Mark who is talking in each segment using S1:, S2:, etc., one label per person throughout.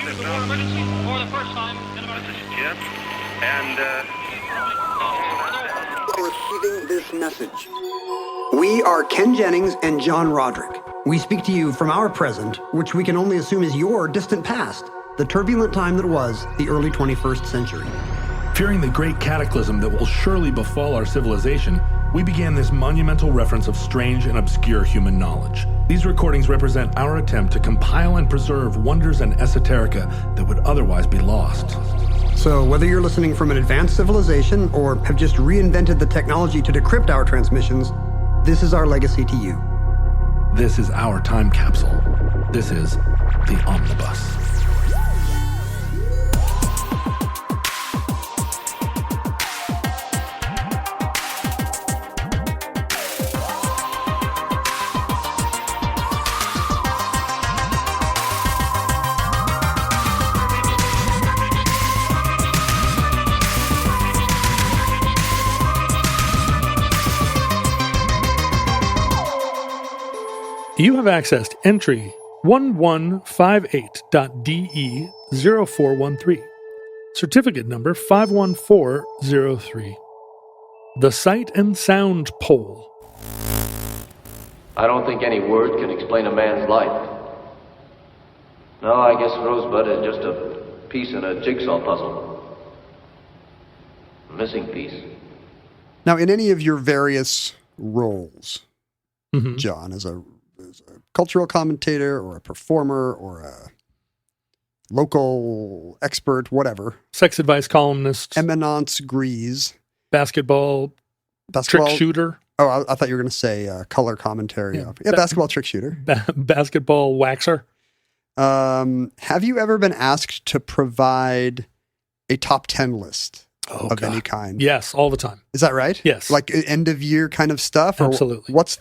S1: emergency for the first time in about...
S2: This is Jim, and
S3: Receiving this message. We are Ken Jennings and John Roderick. We speak to you from our present, which we can only assume is your distant past, the turbulent time that was the early 21st century.
S4: Fearing the great cataclysm that will surely befall our civilization, we began this monumental reference of strange and obscure human knowledge. These recordings represent our attempt to compile and preserve wonders and esoterica that would otherwise be lost.
S3: So whether you're listening from an advanced civilization or have just reinvented the technology to decrypt our transmissions, this is our legacy to you.
S4: This is our time capsule. This is the Omnibus. You have accessed entry 1158.DE0413, certificate number 51403. The Sight and Sound Pole.
S5: I don't think any word can explain a man's life. No, I guess Rosebud is just a piece in a jigsaw puzzle. A missing piece.
S6: Now, in any of your various roles, John, as a cultural commentator or a performer or a local expert, whatever.
S4: Sex advice columnist.
S6: Eminence grise.
S4: Basketball trick shooter.
S6: Oh, I thought you were going to say color commentary. Yeah, basketball trick shooter.
S4: Basketball waxer.
S6: Have you ever been asked to provide a top 10 list of any kind?
S4: Yes, all the time.
S6: Is that right?
S4: Yes.
S6: Like end of year kind of stuff? Or
S4: absolutely.
S6: What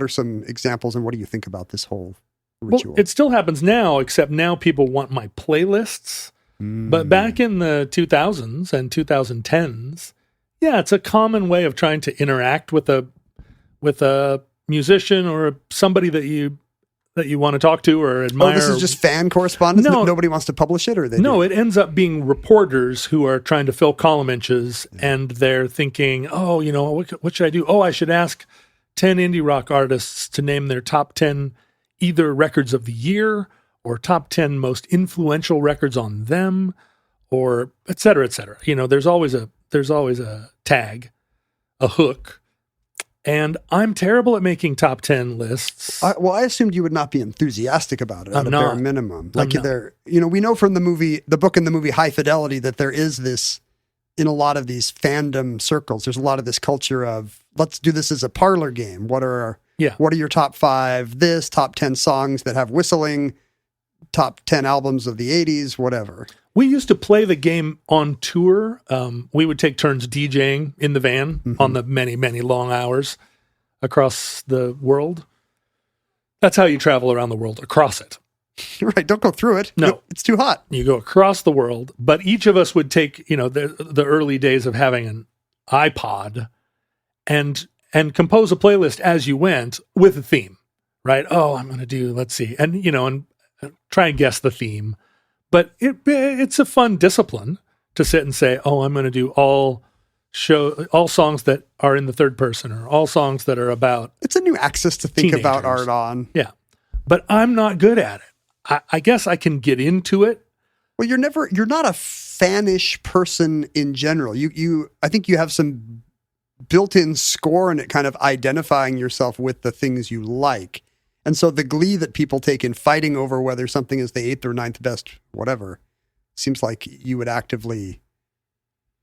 S6: are some examples and what do you think about this whole ritual?
S4: Well, it still happens now, except now people want my playlists. But back in the 2000s and 2010s, yeah, it's a common way of trying to interact with a musician or somebody that you want to talk to or admire.
S6: Oh, this is just fan correspondence?
S4: No,
S6: nobody wants to publish it? Or they
S4: No, it ends up being reporters who are trying to fill column inches, and they're thinking, oh, what should I do? Oh, I should ask 10 indie rock artists to name their top 10 either records of the year or top 10 most influential records on them, or et cetera, et cetera. There's always a tag, a hook. And I'm terrible at making top 10 lists.
S6: I assumed you would not be enthusiastic about it at a bare minimum. Like we know from the book and the movie High Fidelity that there is this, in a lot of these fandom circles, there's a lot of this culture of, let's do this as a parlor game. What are your top 5, top 10 songs that have whistling, top 10 albums of the 80s, whatever.
S4: We used to play the game on tour. We would take turns DJing in the van on the many, many long hours across the world. That's how you travel around the world, across it.
S6: Right, don't go through it.
S4: No.
S6: It's too hot.
S4: You go across the world, but each of us would take, the early days of having an iPod and compose a playlist as you went with a theme, right? Oh, I'm going to do, let's see, and try and guess the theme. But it's a fun discipline to sit and say, oh, I'm going to do all songs that are in the third person or all songs that are about.
S6: It's a new axis to think about art on.
S4: Yeah. But I'm not good at it. I guess I can get into it.
S6: Well, you're not a fanish person in general. I think you have some built-in scorn at kind of identifying yourself with the things you like. And so the glee that people take in fighting over whether something is the 8th or 9th best, whatever, seems like you would actively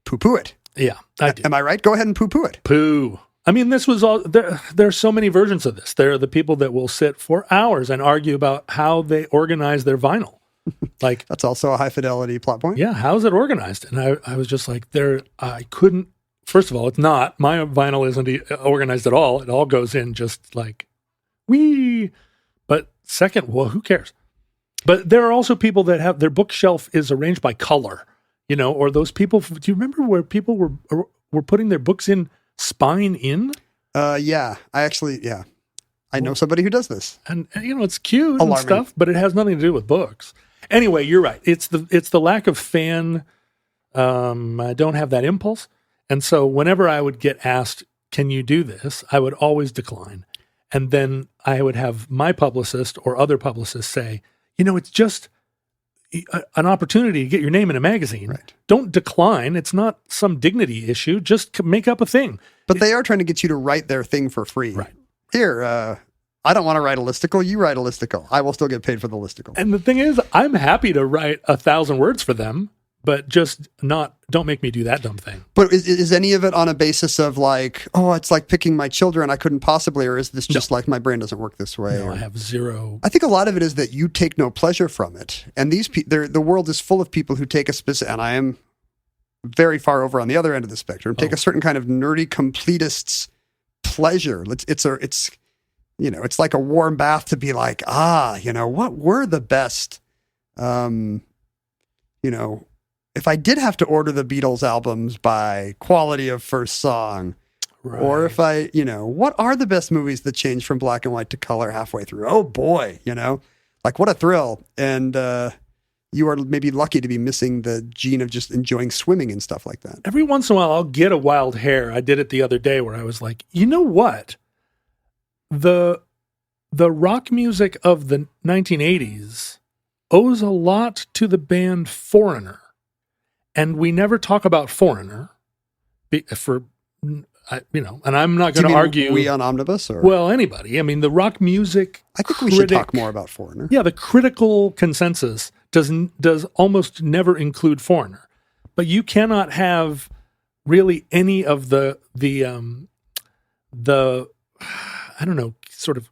S6: poo-poo it.
S4: Yeah, I do.
S6: Am I right? Go ahead and poo-poo it.
S4: Poo. I mean, this was all, there are so many versions of this. There are the people that will sit for hours and argue about how they organize their vinyl. Like
S6: that's also a high fidelity plot point.
S4: Yeah, how's it organized? And I was just like, I couldn't, first of all, it's not, my vinyl isn't organized at all. It all goes in just like, wee. But second, well, who cares? But there are also people that have their bookshelf is arranged by color, or those people. Do you remember where people were putting their books in spine in?
S6: Yeah, I know somebody who does this.
S4: And it's cute and stuff, but it has nothing to do with books. Anyway, you're right. It's the lack of fan. I don't have that impulse. And so whenever I would get asked, can you do this? I would always decline. And then I would have my publicist or other publicists say, it's just an opportunity to get your name in a magazine.
S6: Right.
S4: Don't decline. It's not some dignity issue. Just make up a thing.
S6: But they are trying to get you to write their thing for free.
S4: Right.
S6: Here, I don't want to write a listicle. You write a listicle. I will still get paid for the listicle.
S4: And the thing is, I'm happy to write 1,000 words for them, but just don't make me do that dumb thing.
S6: But is any of it on a basis of like, it's like picking my children, I couldn't possibly, or is this just like my brain doesn't work this way?
S4: No, I have zero.
S6: I think a lot of it is that you take no pleasure from it. And these the world is full of people who take a specific, and I am very far over on the other end of the spectrum, take a certain kind of nerdy completist's pleasure. It's like a warm bath to be like, what were the best, if I did have to order the Beatles albums by quality of first song, right. Or if I, what are the best movies that change from black and white to color halfway through? Oh boy, like what a thrill. And you are maybe lucky to be missing the gene of just enjoying swimming and stuff like that.
S4: Every once in a while, I'll get a wild hair. I did it the other day where I was like, you know what? The rock music of the 1980s owes a lot to the band Foreigner. And we never talk about Foreigner and I'm not going to argue.
S6: We on Omnibus? Or?
S4: Well, anybody. I mean, the rock music.
S6: I think we should talk more about Foreigner.
S4: Yeah, the critical consensus does almost never include Foreigner. But you cannot have really any of the I don't know, sort of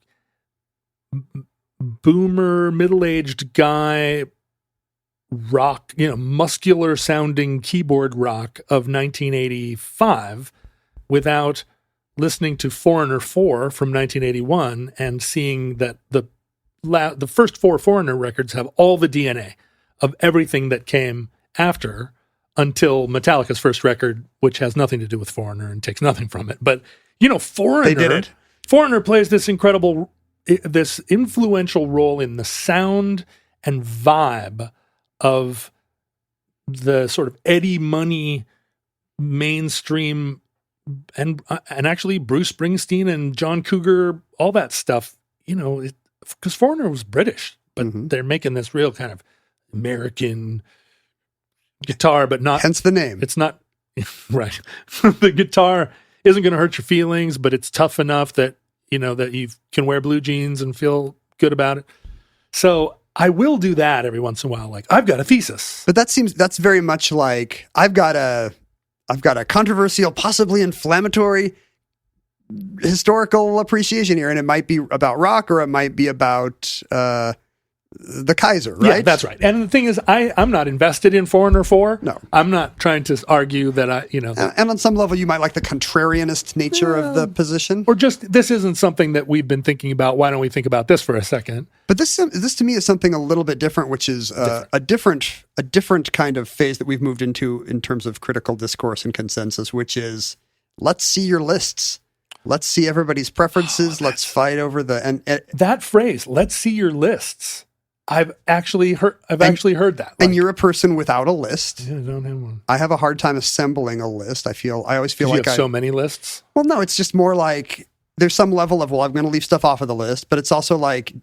S4: boomer, middle-aged guy rock, muscular sounding keyboard rock of 1985 without listening to Foreigner 4 from 1981 and seeing that the first 4 Foreigner records have all the DNA of everything that came after until Metallica's first record, which has nothing to do with Foreigner and takes nothing from it. But, Foreigner...
S6: They did it.
S4: Foreigner plays this influential role in the sound and vibe of the sort of Eddie Money mainstream and actually Bruce Springsteen and John Cougar, all that stuff, because Foreigner was British, but they're making this real kind of American guitar, but not...
S6: Hence the name.
S4: It's not... Right. The guitar isn't going to hurt your feelings, but it's tough enough that, that you can wear blue jeans and feel good about it. So I will do that every once in a while. Like, I've got a thesis.
S6: But that's very much like, I've got a controversial, possibly inflammatory historical appreciation here. And it might be about rock or it might be about, the Kaiser, right?
S4: Yeah, that's right. And the thing is, I'm not invested in Foreigner 4.
S6: No.
S4: I'm not trying to argue that
S6: and on some level, you might like the contrarianist nature of the position.
S4: Or just, this isn't something that we've been thinking about. Why don't we think about this for a second?
S6: But this to me is something a little bit different, which is a different kind of phase that we've moved into in terms of critical discourse and consensus, which is, let's see your lists. Let's see everybody's preferences. Let's fight over
S4: that phrase, let's see your lists. I've actually heard that.
S6: And you're a person without a list.
S4: Yeah, I don't have one.
S6: I have a hard time assembling a list. I always feel like
S4: you have so many lists.
S6: Well, no, it's just more like there's some level of, I'm going to leave stuff off of the list, but it's also like,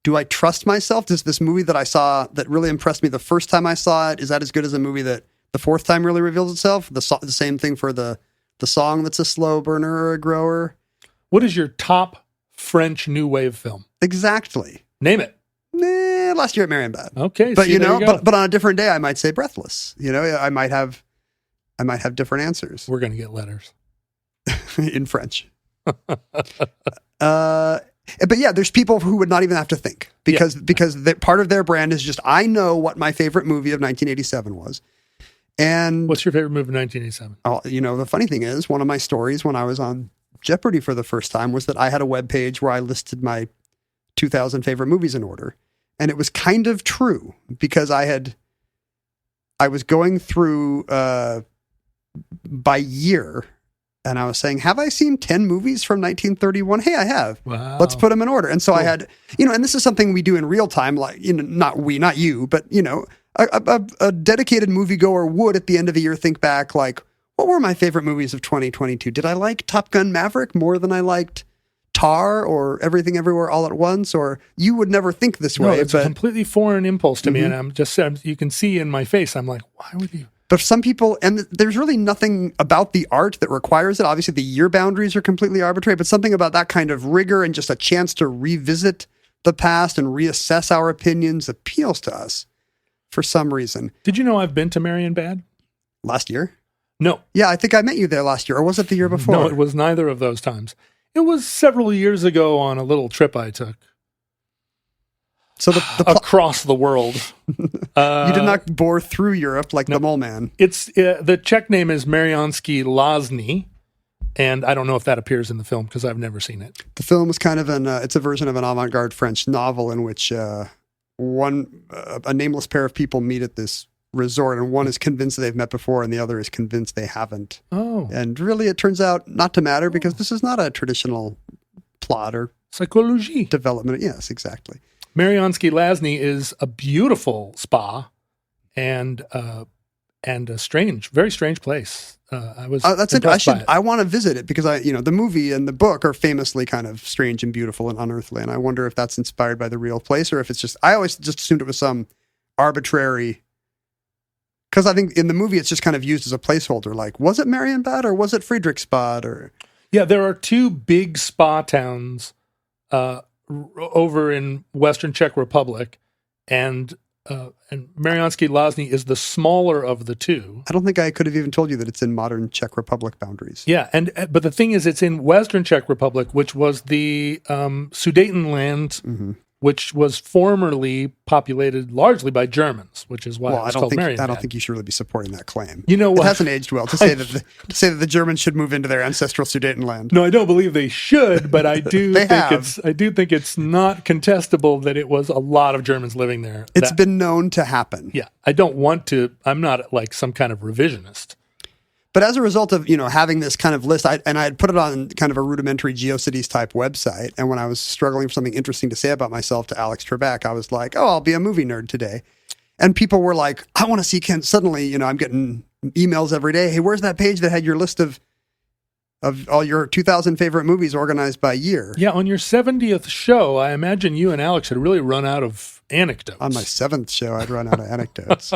S6: do I trust myself? Does this movie that I saw that really impressed me the first time I saw it, is that as good as a movie that the fourth time really reveals itself? The same thing for the song that's a slow burner or a grower.
S4: What is your top French new wave film?
S6: Exactly.
S4: Name it.
S6: Last year at Marienbad.
S4: Okay,
S6: but but on a different day, I might say Breathless. I might have different answers.
S4: We're gonna get letters
S6: in French. But yeah, there's people who would not even have to think because part of their brand is just, I know what my favorite movie of 1987 was. And
S4: what's your favorite movie of 1987?
S6: Oh, the funny thing is, one of my stories when I was on Jeopardy for the first time was that I had a web page where I listed my 2000 favorite movies in order. And it was kind of true because I was going through by year And I was saying, have I seen 10 movies from 1931? Hey, I have.
S4: Wow.
S6: Let's put them in order. And so I had, and this is something we do in real time, like, not you, but, a dedicated moviegoer would at the end of the year think back, like, what were my favorite movies of 2022? Did I like Top Gun Maverick more than I liked Tar or Everything Everywhere All at Once? Or you would never think this way.
S4: It's a completely foreign impulse to me. And you can see in my face, I'm like, why would you?
S6: But some people, and there's really nothing about the art that requires it. Obviously, the year boundaries are completely arbitrary, but something about that kind of rigor and just a chance to revisit the past and reassess our opinions appeals to us for some reason.
S4: Did you know I've been to Marienbad?
S6: Last year?
S4: No.
S6: Yeah, I think I met you there last year, or was it the year before?
S4: No, it was neither of those times. It was several years ago on a little trip I took.
S6: So
S4: across the world.
S6: You did not bore through Europe like the Mole Man.
S4: It's the Czech name is Mariánský Lázně, and I don't know if that appears in the film because I've never seen it.
S6: The film is kind of it's a version of an avant-garde French novel in which a nameless pair of people meet at this resort, and one is convinced that they've met before, and the other is convinced they haven't.
S4: Oh,
S6: and really, it turns out not to matter because this is not a traditional plot or
S4: psychology
S6: development. Yes, exactly.
S4: Mariánský Lázně is a beautiful spa and a very strange place. I was impressed by it.
S6: I want to visit it because the movie and the book are famously kind of strange and beautiful and unearthly, and I wonder if that's inspired by the real place or if it's just. I always just assumed it was some arbitrary. Because I think in the movie it's just kind of used as a placeholder. Like, was it Marienbad or was it Friedrichsbad? Or
S4: there are two big spa towns over in Western Czech Republic, and Mariánský Lázně is the smaller of the two.
S6: I don't think I could have even told you that it's in modern Czech Republic boundaries.
S4: Yeah, but the thing is, it's in Western Czech Republic, which was the Sudetenland, which was formerly populated largely by Germans, which is why it's called Marienbad.
S6: I don't think you should really be supporting that claim.
S4: You know what?
S6: It hasn't aged well to say that the Germans should move into their ancestral Sudetenland.
S4: No, I don't believe they should, but I do think it's not contestable that it was a lot of Germans living there.
S6: It's been known to happen.
S4: Yeah, I don't want to. I'm not like some kind of revisionist.
S6: But as a result of, having this kind of list, I had put it on kind of a rudimentary GeoCities type website. And when I was struggling for something interesting to say about myself to Alex Trebek, I was like, I'll be a movie nerd today. And people were like, I want to see Ken. Suddenly, I'm getting emails every day. Hey, where's that page that had your list of all your 2,000 favorite movies organized by year?
S4: Yeah, on your 70th show, I imagine you and Alex had really run out of anecdotes.
S6: On my 7th show, I'd run out of anecdotes.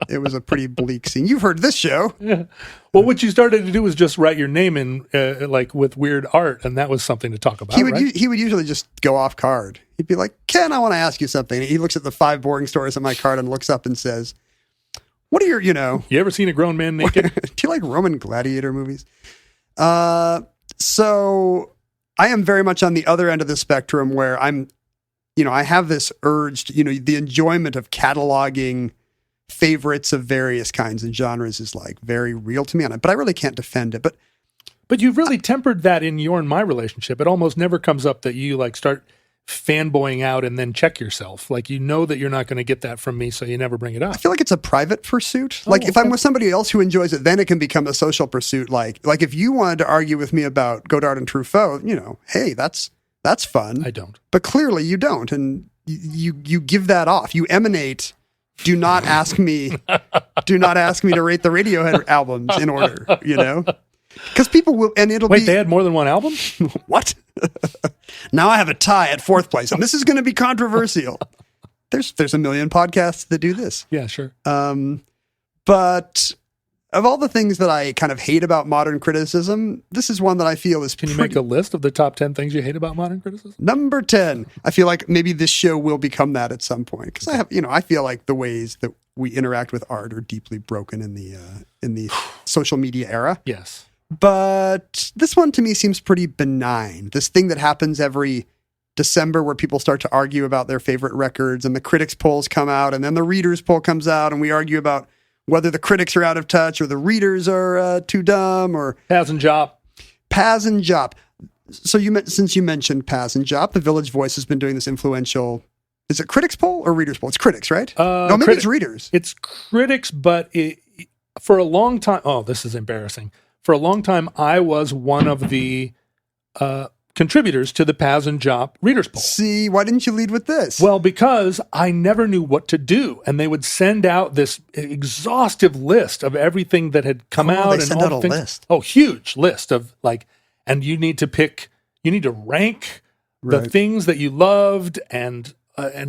S6: It was a pretty bleak scene. You've heard this show.
S4: Yeah. Well, what you started to do was just write your name in, like with weird art, and that was something to talk about. He
S6: would usually just go off card. He'd be like, Ken, I want to ask you something. And he looks at the 5 boring stories on my card and looks up and says, what are your,
S4: You ever seen a grown man naked?
S6: Do you like Roman gladiator movies? So I am very much on the other end of the spectrum where I'm, I have this urge to, the enjoyment of cataloging favorites of various kinds and genres is like very real to me on it, but I really can't defend it. But
S4: you've really tempered that in your and my relationship. It almost never comes up that you like start fanboying out and then check yourself. Like, that you're not going to get that from me, so you never bring it up.
S6: I feel like it's a private pursuit. If I'm with somebody else who enjoys it, then it can become a social pursuit. Like if you wanted to argue with me about Godard and Truffaut, hey, that's fun.
S4: I don't.
S6: But clearly you don't, and you give that off. You emanate. Do not ask me to rate the Radiohead albums in order, Because people will, and it'll
S4: Wait, they had more than one album?
S6: What? Now I have a tie at 4th place, and this is going to be controversial. There's a million podcasts that do this.
S4: Yeah, sure.
S6: But of all the things that I kind of hate about modern criticism, this is one that I feel is
S4: Can you make a list of the top 10 things you hate about modern criticism?
S6: Number 10. I feel like maybe this show will become that at some point. Because I feel like the ways that we interact with art are deeply broken in the social media era.
S4: Yes.
S6: But this one to me seems pretty benign. This thing that happens every December where people start to argue about their favorite records and the critics polls come out and then the readers poll comes out and we argue about whether the critics are out of touch or the readers are too dumb or...
S4: Paz and Jop.
S6: So since you mentioned Paz and Jop, the Village Voice has been doing this influential... Is it critics poll or readers poll? It's critics, right? No, maybe it's readers.
S4: It's critics, but for a long time... Oh, this is embarrassing. for a long time, I was one of the contributors to the Paz and Jop Readers Poll.
S6: See, why didn't you lead with this?
S4: Well, because I never knew what to do, and they would send out this exhaustive list of everything that had come out.
S6: They
S4: and
S6: send
S4: all
S6: out a
S4: things.
S6: list.
S4: Oh, huge list of and you need to rank the things that you loved, and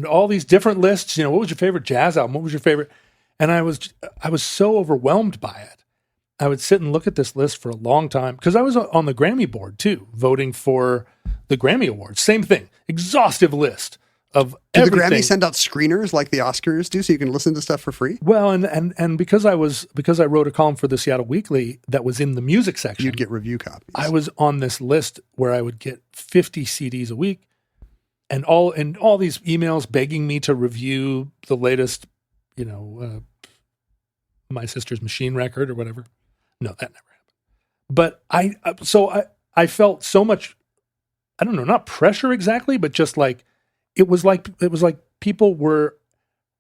S4: all these different lists. What was your favorite jazz album? What was your favorite? And I was so overwhelmed by it. I would sit and look at this list for a long time because I was on the Grammy board too, voting for the Grammy Awards. Same thing, exhaustive list of everything.
S6: Do the Grammy send out screeners like the Oscars do, so you can listen to stuff for free?
S4: Well, and because I wrote a column for the Seattle Weekly that was in the music section,
S6: you'd get review copies.
S4: I was on this list where I would get 50 CDs a week, and all these emails begging me to review the latest, My Sister's Machine record or whatever. No, that never happened. But I felt so much, I don't know, not pressure exactly, but just it was like people were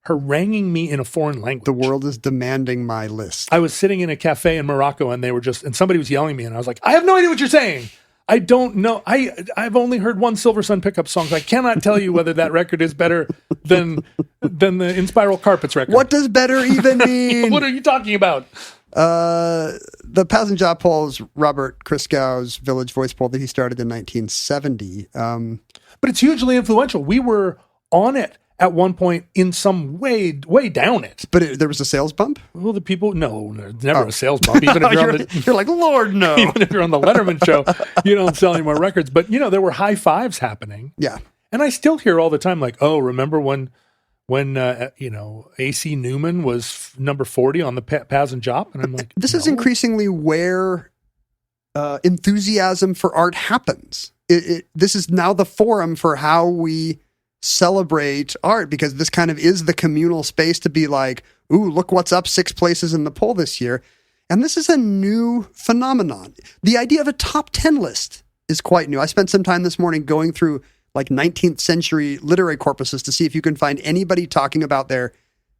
S4: haranguing me in a foreign language.
S6: The world is demanding my list.
S4: I was sitting in a cafe in Morocco and and somebody was yelling at me and I was like, I have no idea what you're saying. I don't know. I've only heard one Silver Sun pickup song, so I cannot tell you whether that record is better than the In Spiral Carpets record.
S6: What does better even mean?
S4: What are you talking about?
S6: The Paz and Jop poll is Robert Christgau's Village Voice poll that he started in 1970.
S4: But it's hugely influential. We were on it at one point in some way down it.
S6: But there was a sales bump?
S4: Well, the people, no, there's never a sales bump. Even if
S6: you're like, Lord, no.
S4: Even if you're on the Letterman show, you don't sell any more records. But, there were high fives happening.
S6: Yeah.
S4: And I still hear all the time, like, oh, remember when A.C. Newman was number 40 on the Paz and Jop? And I'm like,
S6: this is increasingly where enthusiasm for art happens. This is now the forum for how we celebrate art, because this kind of is the communal space to be like, ooh, look what's up 6 places in the poll this year. And this is a new phenomenon. The idea of a top 10 list is quite new. I spent some time this morning going through 19th century literary corpuses to see if you can find anybody talking about their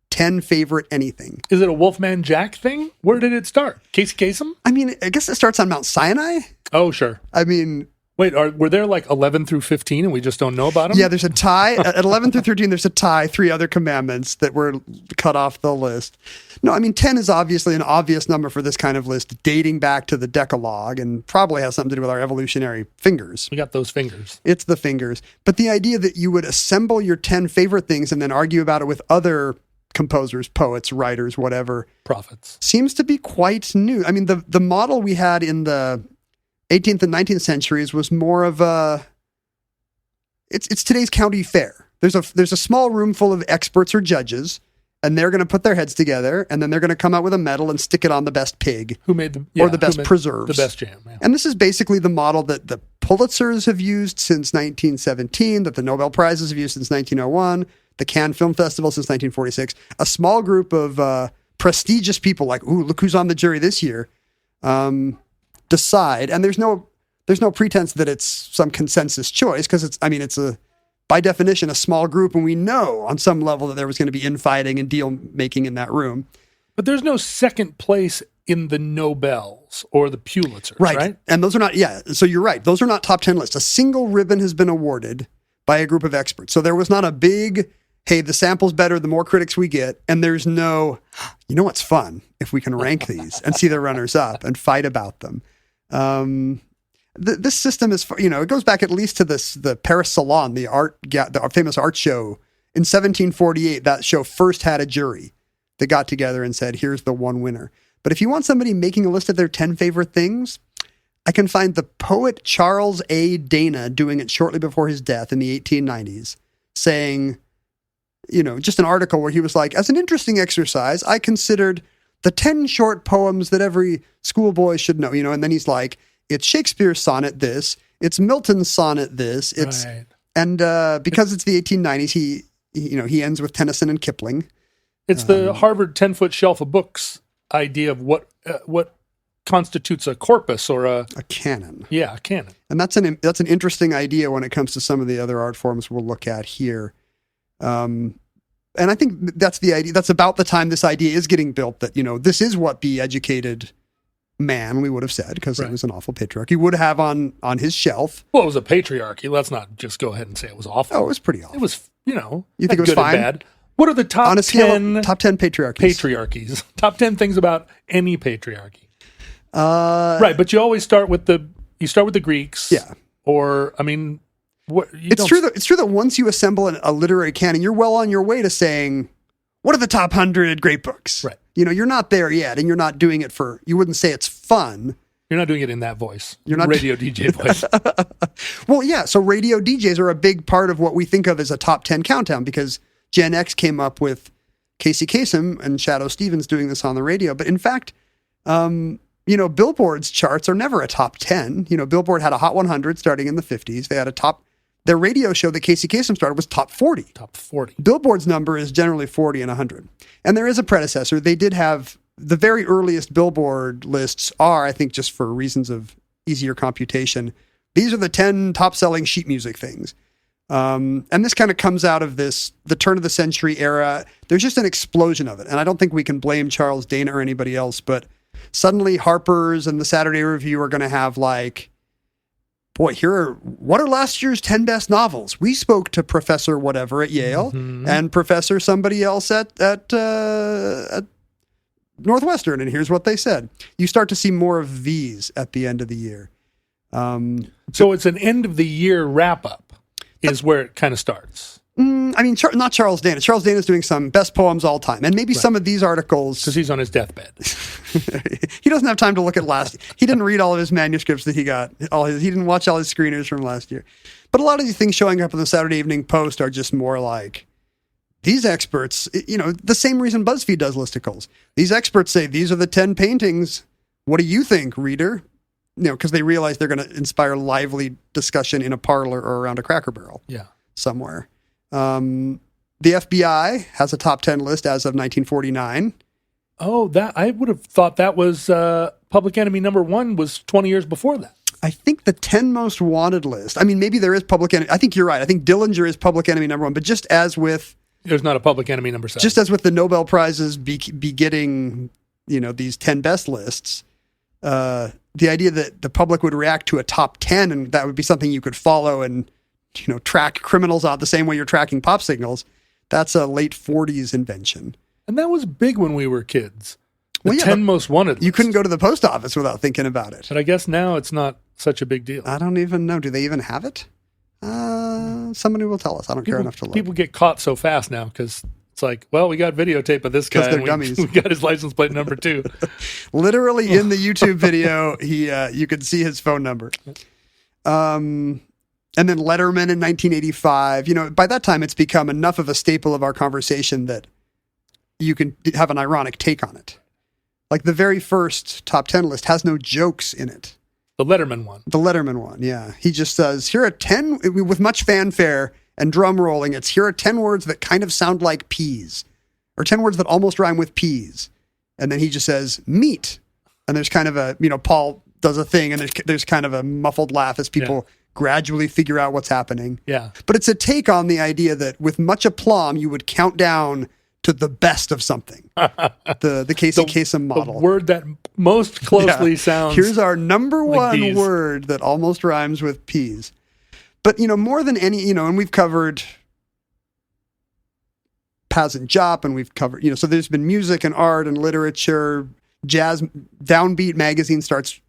S6: 10 favorite anything.
S4: Is it a Wolfman Jack thing? Where did it start? Casey Kasem?
S6: I mean, I guess it starts on Mount Sinai.
S4: Oh, sure.
S6: I mean...
S4: Wait, were there 11 through 15 and we just don't know about them?
S6: Yeah, there's a tie. At 11 through 13, there's a tie, 3 other commandments that were cut off the list. No, I mean, 10 is obviously an obvious number for this kind of list, dating back to the Decalogue, and probably has something to do with our evolutionary fingers.
S4: We got those fingers.
S6: It's the fingers. But the idea that you would assemble your 10 favorite things and then argue about it with other composers, poets, writers, whatever.
S4: Prophets.
S6: Seems to be quite new. I mean, the model we had in the 18th and 19th centuries was more of it's today's county fair. There's a small room full of experts or judges, and they're going to put their heads together, and then they're going to come out with a medal and stick it on the best pig,
S4: or the
S6: best preserves,
S4: the best jam. Yeah.
S6: And this is basically the model that the Pulitzers have used since 1917, that the Nobel Prizes have used since 1901, the Cannes Film Festival since 1946. A small group of prestigious people, like, ooh, look who's on the jury this year. Decide, and there's no pretense that it's some consensus choice, because it's by definition a small group, and we know on some level that there was going to be infighting and deal making in that room.
S4: But there's no second place in the Nobels or the Pulitzers, right?
S6: And those are not, so you're right, those are not top 10 lists. A single ribbon has been awarded by a group of experts. So there was not a big, hey, the sample's better the more critics we get, and there's no, what's fun if we can rank these and see the runners up and fight about them. This system is, it goes back at least to the Paris Salon, the famous art show in 1748. That show first had a jury that got together and said, here's the one winner. But if you want somebody making a list of their 10 favorite things, I can find the poet Charles A. Dana doing it shortly before his death in the 1890s, saying, just an article where he was like, as an interesting exercise, I considered the 10 short poems that every schoolboy should know, and then he's like, it's Shakespeare's sonnet this, it's Milton's sonnet this, it's, right. And because it's the 1890s, he ends with Tennyson and Kipling.
S4: It's the Harvard 10-foot shelf of books idea of what constitutes a corpus or a
S6: canon.
S4: Yeah, a canon.
S6: And that's an interesting idea when it comes to some of the other art forms we'll look at here. And I think that's the idea. That's about the time this idea is getting built, that, this is what Be Educated man, we would have said, because it was an awful patriarchy, would have on his shelf.
S4: Well, it was a patriarchy. Let's not just go ahead and say it was awful.
S6: Oh, it was pretty awful.
S4: It was, you know,
S6: you think it was
S4: good
S6: fine?
S4: and bad. What are the top 10
S6: patriarchies?
S4: Patriarchies. Top 10 things about any patriarchy. Right, but you always start with the Greeks.
S6: Yeah.
S4: Or, I mean,
S6: it's true that once you assemble a literary canon, you're well on your way to saying, what are the top 100 great books?
S4: Right.
S6: You know, you're not there yet, and you're not doing it you wouldn't say it's fun.
S4: You're not doing it in that voice.
S6: You're not
S4: radio DJ voice.
S6: Well, yeah. So radio DJs are a big part of what we think of as a top 10 countdown, because Gen X came up with Casey Kasem and Shadow Stevens doing this on the radio. But in fact, Billboard's charts are never a top 10. Billboard had a Hot 100 starting in the 50s. They had their radio show that Casey Kasem started was top 40.
S4: Top 40.
S6: Billboard's number is generally 40 and 100. And there is a predecessor. They did have the very earliest Billboard lists are, I think, just for reasons of easier computation, these are the 10 top-selling sheet music things. And this kind of comes out of the turn of the century era. There's just an explosion of it. And I don't think we can blame Charles Dana or anybody else, but suddenly Harper's and the Saturday Review are going to have what are last year's 10 best novels? We spoke to Professor whatever at Yale and Professor somebody else at Northwestern, and here's what they said. You start to see more of these at the end of the year.
S4: So it's an end of the year wrap up is where it kind of starts.
S6: Not Charles Dana. Charles Dana's doing some best poems all time, and maybe some of these articles
S4: because he's on his deathbed.
S6: He doesn't have time to look at he didn't read all of his manuscripts that he got. He didn't watch all his screeners from last year. But a lot of these things showing up in the Saturday Evening Post are just more like these experts. The same reason BuzzFeed does listicles. These experts say these are the 10 paintings. What do you think, reader? Because they realize they're going to inspire lively discussion in a parlor or around a Cracker Barrel.
S4: Yeah,
S6: somewhere. The FBI has a top 10 list as of 1949.
S4: Oh, that I would have thought that was Public Enemy #1 was 20 years before that.
S6: I think the 10 most wanted list. I mean, maybe there is Public Enemy. I think you're right. I think Dillinger is Public Enemy #1. But just as with
S4: there's not a Public Enemy #7.
S6: Just as with the Nobel Prizes be getting these 10 best lists, the idea that the public would react to a top 10 and that would be something you could follow and track criminals out the same way you're tracking pop signals. That's a late 40s invention.
S4: And that was big when we were kids. The 10 most wanted list.
S6: You couldn't go to the post office without thinking about it.
S4: But I guess now it's not such a big deal.
S6: I don't even know. Do they even have it? Somebody will tell us. I don't care enough to look.
S4: People get caught so fast now because it's like, well, we got videotape of this guy.
S6: They're dummies.
S4: We got his license plate number 2.
S6: Literally in the YouTube video, you could see his phone number. And then Letterman in 1985. By that time, it's become enough of a staple of our conversation that you can have an ironic take on it. Like the very first top 10 list has no jokes in it.
S4: The Letterman one.
S6: The Letterman one, yeah. He just says, here are 10, with much fanfare and drum rolling, here are 10 words that kind of sound like peas, or 10 words that almost rhyme with peas. And then he just says, meat. And there's kind of a, Paul does a thing, and there's kind of a muffled laugh as people gradually figure out what's happening.
S4: Yeah.
S6: But it's a take on the idea that with much aplomb, you would count down to the best of something. The Casey Kasem model.
S4: The word that most closely sounds.
S6: Here's our number one word that almost rhymes with peas. But, more than any, and we've covered Paz and Jop, and we've covered, so there's been music and art and literature. Jazz, Downbeat magazine starts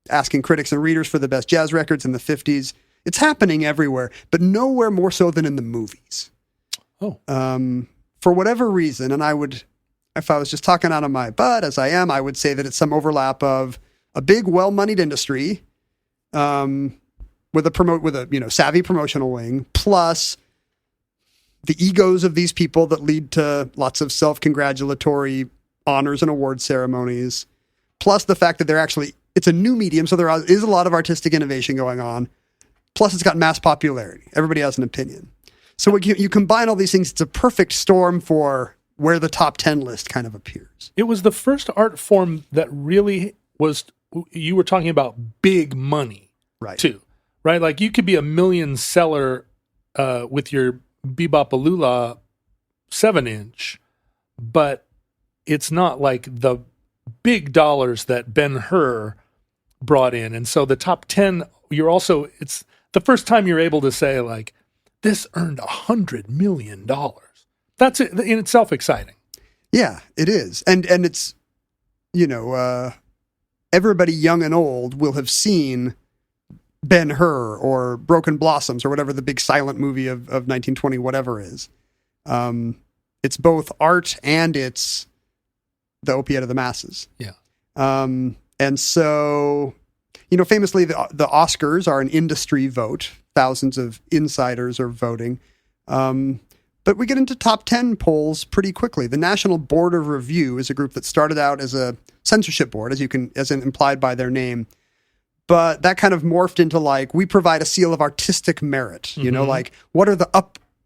S6: asking critics and readers for the best jazz records in the 50s. It's happening everywhere, but nowhere more so than in the movies.
S4: Oh.
S6: For whatever reason, and if I was just talking out of my butt, as I am, I would say that it's some overlap of a big, well-moneyed industry, with a savvy promotional wing, plus the egos of these people that lead to lots of self-congratulatory honors and award ceremonies, plus the fact that it's a new medium, so there is a lot of artistic innovation going on, plus it's got mass popularity. Everybody has an opinion. So you combine all these things, it's a perfect storm for where the top 10 list kind of appears.
S4: It was the first art form that really was, you were talking about big money,
S6: right?
S4: Too, right? Like you could be a million seller with your Bebop-A-Lula 7-inch, but it's not like the big dollars that Ben-Hur brought in. And so the top 10, it's the first time you're able to say, like, this earned $100 million. That's in itself exciting.
S6: Yeah, it is. And it's, everybody young and old will have seen Ben-Hur or Broken Blossoms or whatever the big silent movie of 1920 whatever is. It's both art and it's the opiate of the masses.
S4: Yeah.
S6: And so, famously, the Oscars are an industry vote. Thousands of insiders are voting. But we get into top 10 polls pretty quickly. The National Board of Review is a group that started out as a censorship board, as implied by their name. But that kind of morphed into we provide a seal of artistic merit.
S4: Mm-hmm.
S6: What are the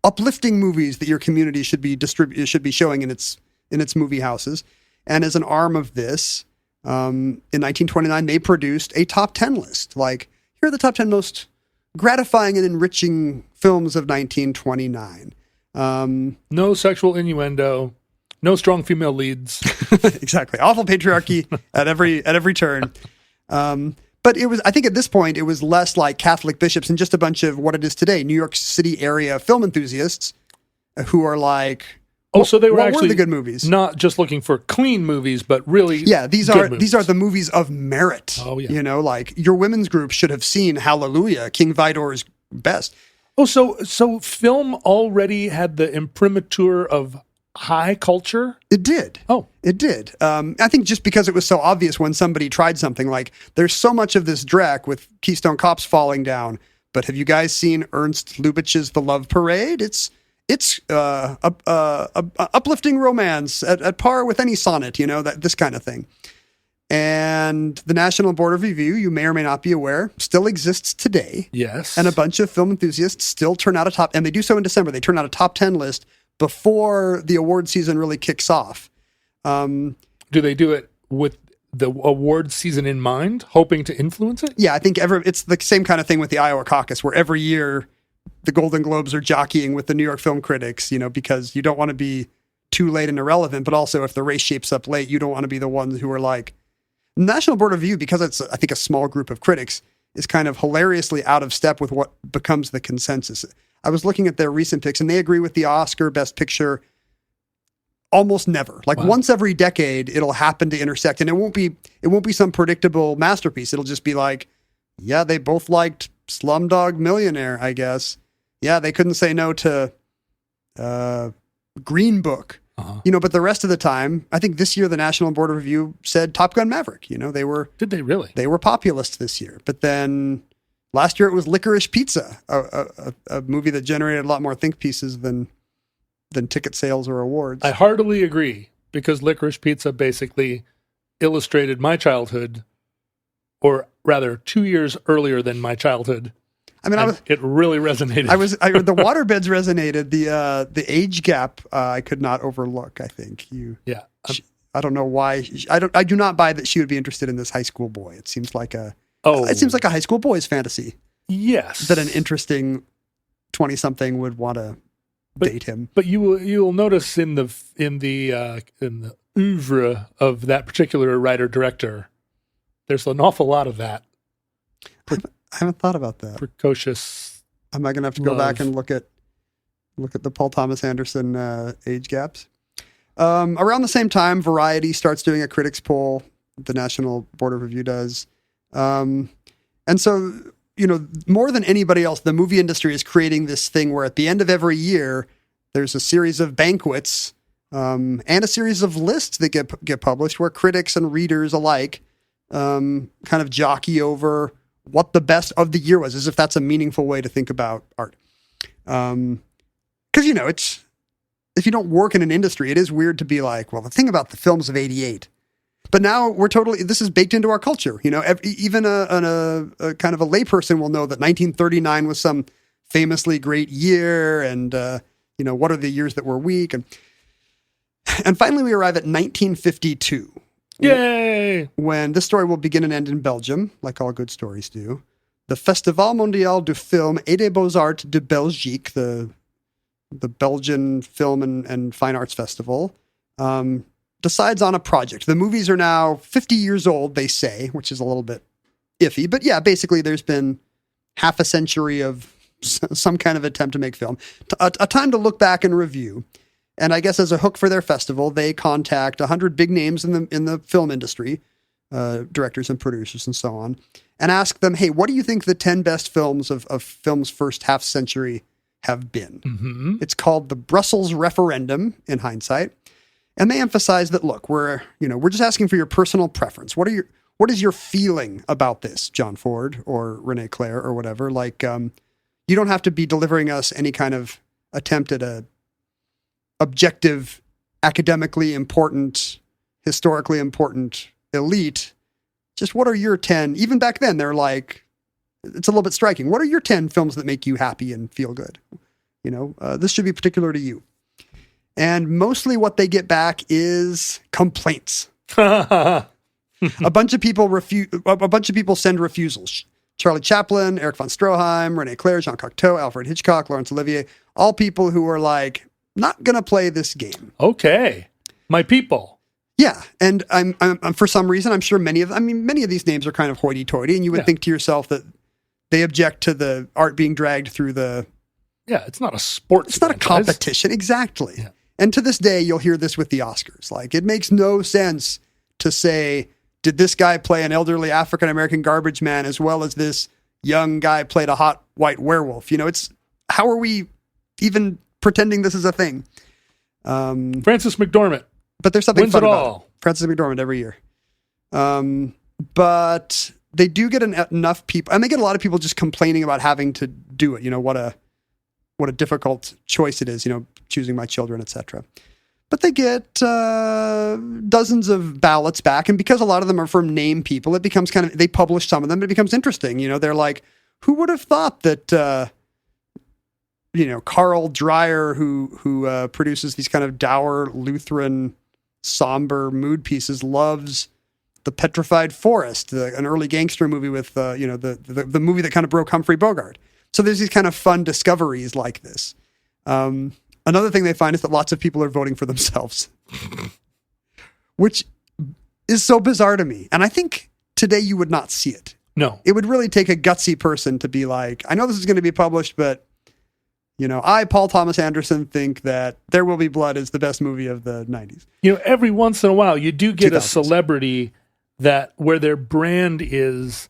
S6: uplifting movies that your community should be showing in its movie houses? And as an arm of this, in 1929, they produced a top 10 list. Here are the top 10 most gratifying and enriching films of 1929.
S4: No sexual innuendo, no strong female leads.
S6: Exactly. Awful patriarchy at every turn. But I think at this point, it was less like Catholic bishops and just a bunch of what it is today, New York City area film enthusiasts who are like,
S4: so they were actually
S6: the good movies,
S4: not just looking for clean movies, but really,
S6: these are the movies of merit.
S4: Oh yeah,
S6: your women's group should have seen Hallelujah, King Vidor's best.
S4: Oh, so film already had the imprimatur of high culture?
S6: It did.
S4: Oh.
S6: It did. I think just because it was so obvious when somebody tried something, there's so much of this dreck with Keystone Cops falling down, but have you guys seen Ernst Lubitsch's The Love Parade? It's uplifting romance at par with any sonnet, this kind of thing. And the National Board of Review, you may or may not be aware, still exists today.
S4: Yes.
S6: And a bunch of film enthusiasts still turn out and they do so in December. They turn out a top 10 list before the award season really kicks off.
S4: Do they do it with the award season in mind, hoping to influence it?
S6: Yeah, I think it's the same kind of thing with the Iowa caucus, where every year the Golden Globes are jockeying with the New York film critics, because you don't want to be too late and irrelevant, but also if the race shapes up late, you don't want to be the ones who are like, National Board of Review, because it's, I think, a small group of critics, is kind of hilariously out of step with what becomes the consensus. I was looking at their recent picks, and they agree with the Oscar Best Picture almost never.
S4: Wow.
S6: Once every decade, it'll happen to intersect, and it won't be some predictable masterpiece. It'll just be they both liked Slumdog Millionaire, I guess. Yeah, they couldn't say no to Green Book.
S4: Uh-huh.
S6: But the rest of the time, I think this year the National Board of Review said Top Gun Maverick. They were.
S4: Did they really?
S6: They were populist this year. But then last year it was Licorice Pizza, a movie that generated a lot more think pieces than ticket sales or awards.
S4: I heartily agree, because Licorice Pizza basically illustrated my childhood, or rather 2 years earlier than my childhood. I mean, it really resonated.
S6: The waterbeds resonated. The age gap I could not overlook. I think
S4: Yeah.
S6: I don't know why. I do not buy that she would be interested in this high school boy. It seems like a high school boy's fantasy.
S4: Yes.
S6: That an interesting 20-something would want to date him.
S4: But you'll notice in the oeuvre of that particular writer director, there's an awful lot of that.
S6: I haven't thought about that.
S4: Precocious.
S6: Am I going to have to go back and look at the Paul Thomas Anderson age gaps? Around the same time, Variety starts doing a critics poll. The National Board of Review does. And so, more than anybody else, the movie industry is creating this thing where at the end of every year, there's a series of banquets and a series of lists that get published where critics and readers alike kind of jockey over what the best of the year was, as if that's a meaningful way to think about art. Because, it's, if you don't work in an industry, it is weird to be like, well, the thing about the films of 88. But now this is baked into our culture. Even a kind of a layperson will know that 1939 was some famously great year. And, what are the years that were weak? And finally, we arrive at 1952.
S4: Yay!
S6: When this story will begin and end in Belgium, like all good stories do. The Festival Mondial du Film et des Beaux-Arts de Belgique, the Belgian Film and Fine Arts Festival, decides on a project. The movies are now 50 years old, they say, which is a little bit iffy. But yeah, basically there's been half a century of some kind of attempt to make film. A time to look back and review. And I guess as a hook for their festival, they contact 100 big names in the film industry, directors and producers and so on, and ask them, hey, what do you think the 10 best films of film's first half century have been?
S4: Mm-hmm.
S6: It's called the Brussels Referendum in hindsight. And they emphasize that, look, we're just asking for your personal preference. What is your feeling about this, John Ford or Renee Claire or whatever? Like, you don't have to be delivering us any kind of attempt at a objective, academically important, historically important elite. Just what are your 10, even back then, they're like, it's a little bit striking. What are your 10 films that make you happy and feel good? This should be particular to you. And mostly what they get back is complaints. A bunch of people send refusals. Charlie Chaplin, Eric von Stroheim, Renee Claire, Jean Cocteau, Alfred Hitchcock, Laurence Olivier, all people who are like, not going to play this game.
S4: Okay. My people.
S6: Yeah. And I'm for some reason, I'm sure many of these names are kind of hoity-toity, and you would think to yourself that they object to the art being dragged through the...
S4: Yeah, it's not a sports
S6: It's not a competition. Exactly. Yeah. And to this day, you'll hear this with the Oscars. Like, it makes no sense to say, did this guy play an elderly African-American garbage man as well as this young guy played a hot white werewolf? How are we even pretending this is a thing?
S4: Frances McDormand.
S6: But there's something
S4: wins
S6: fun
S4: it
S6: about
S4: all.
S6: it. Frances McDormand every year. But they do get enough people, and they get a lot of people just complaining about having to do it. What a difficult choice it is, choosing my children, etc. But they get dozens of ballots back, and because a lot of them are from name people, it becomes they publish some of them, it becomes interesting. They're like, who would have thought that, Carl Dreyer, who produces these kind of dour Lutheran, somber mood pieces, loves The Petrified Forest, an early gangster movie with, the movie that kind of broke Humphrey Bogart. So there's these kind of fun discoveries like this. Another thing they find is that lots of people are voting for themselves, which is so bizarre to me. And I think today you would not see it.
S4: No.
S6: It would really take a gutsy person to be like, I know this is going to be published, but, I, Paul Thomas Anderson, think that There Will Be Blood is the best movie of the 90s.
S4: Every once in a while, you do get
S6: 2000s.
S4: a celebrity where their brand is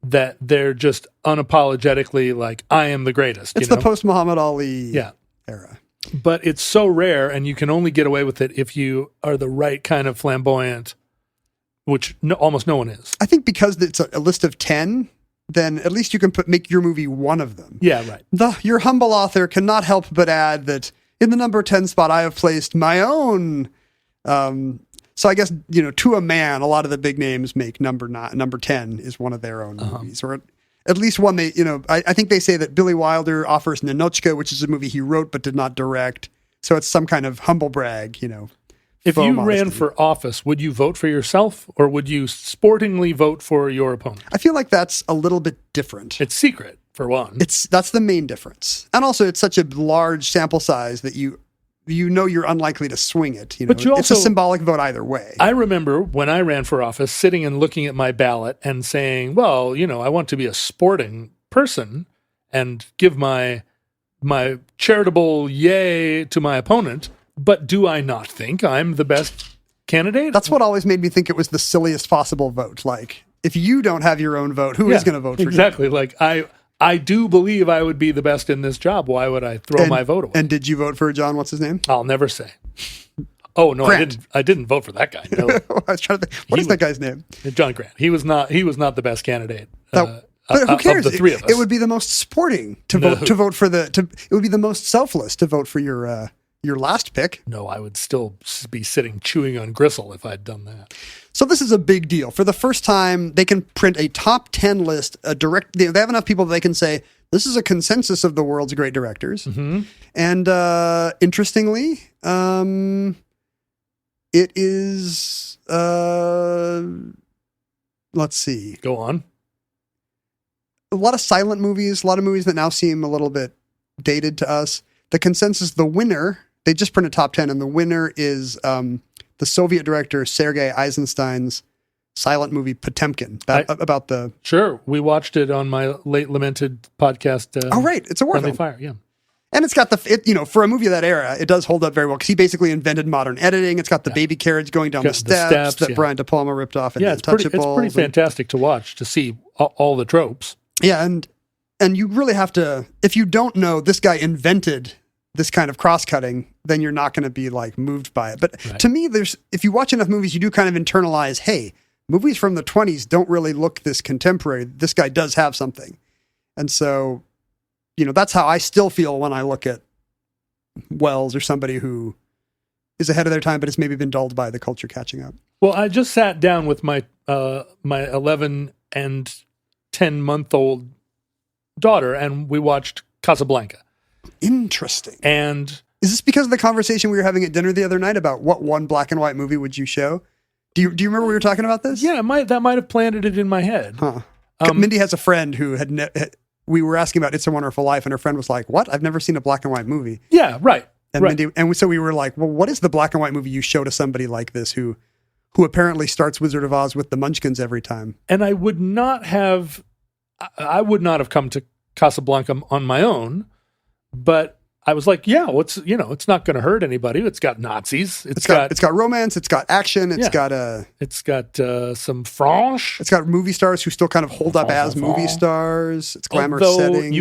S4: that they're just unapologetically like, I am the greatest.
S6: It's the post-Muhammad Ali era.
S4: But it's so rare, and you can only get away with it if you are the right kind of flamboyant, which almost no one is.
S6: I think because it's a list of 10, then at least you can make your movie one of them.
S4: Yeah, right.
S6: Your humble author cannot help but add that in the number 10 spot, I have placed my own. So I guess, to a man, a lot of the big names make number 10 is one of their own movies, or at least one they, I think they say that Billy Wilder offers Ninochka, which is a movie he wrote but did not direct. So it's some kind of humble brag,
S4: If you ran for office, would you vote for yourself, or would you sportingly vote for your opponent?
S6: I feel like that's a little bit different.
S4: It's secret, for one.
S6: That's the main difference. And also it's such a large sample size that you're unlikely to swing it.
S4: But
S6: it's a symbolic vote either way.
S4: I remember when I ran for office, sitting and looking at my ballot and saying, well, I want to be a sporting person and give my charitable yay to my opponent. But do I not think I'm the best candidate?
S6: That's what always made me think it was the silliest possible vote. Like, if you don't have your own vote, who is going to vote for you?
S4: Exactly. Like, I do believe I would be the best in this job. Why would I throw my vote away?
S6: And did you vote for John? What's his name?
S4: I'll never say. Oh no,
S6: Grant.
S4: I didn't vote for that guy. No.
S6: I was trying to think. What is that guy's name?
S4: John Grant. He was not the best candidate.
S6: But who cares?
S4: Of the three of us.
S6: It would be the most sporting to vote for it would be the most selfless to vote for your last pick.
S4: No, I would still be sitting chewing on gristle if I'd done that.
S6: So this is a big deal. For the first time, they can print a top 10 list, they have enough people that they can say, this is a consensus of the world's great directors.
S4: Mm-hmm.
S6: And interestingly, it is, let's see.
S4: Go on.
S6: A lot of silent movies, a lot of movies that now seem a little bit dated to us. The consensus, the winner, they just printed top 10, and the winner is the Soviet director Sergei Eisenstein's silent movie Potemkin about the...
S4: Sure, we watched it on my late lamented podcast.
S6: Oh, right, it's a war
S4: Friendly
S6: film.
S4: Fire, yeah.
S6: And it's got for a movie of that era, it does hold up very well because he basically invented modern editing. It's got the baby carriage going down the steps that Brian De Palma ripped off in Untouchables.
S4: It's pretty fantastic to watch, to see all the tropes.
S6: Yeah, and you really have to, if you don't know this guy invented this kind of cross-cutting, then you're not going to be like moved by it. But to me, if you watch enough movies, you do kind of internalize, hey, movies from the 20s don't really look this contemporary. This guy does have something. And so, that's how I still feel when I look at Wells or somebody who is ahead of their time, but has maybe been dulled by the culture catching up.
S4: Well, I just sat down with my 11 and 10-month-old daughter, and we watched Casablanca.
S6: Interesting.
S4: And
S6: is this because of the conversation we were having at dinner the other night about what one black and white movie would you show? Do you remember we were talking about this?
S4: Yeah, that might have planted it in my head.
S6: Huh. Mindy has a friend who we were asking about It's a Wonderful Life, and her friend was like, "What? I've never seen a black and white movie."
S4: Yeah, right.
S6: And Mindy, so we were like, "Well, what is the black and white movie you show to somebody like this who apparently starts Wizard of Oz with the Munchkins every time?"
S4: And I would not have come to Casablanca on my own, but I was like, yeah, it's not going to hurt anybody. It's got Nazis. It's got
S6: romance. It's got action. It's got
S4: some French.
S6: It's got movie stars who still kind of hold up as movie stars. It's glamorous setting.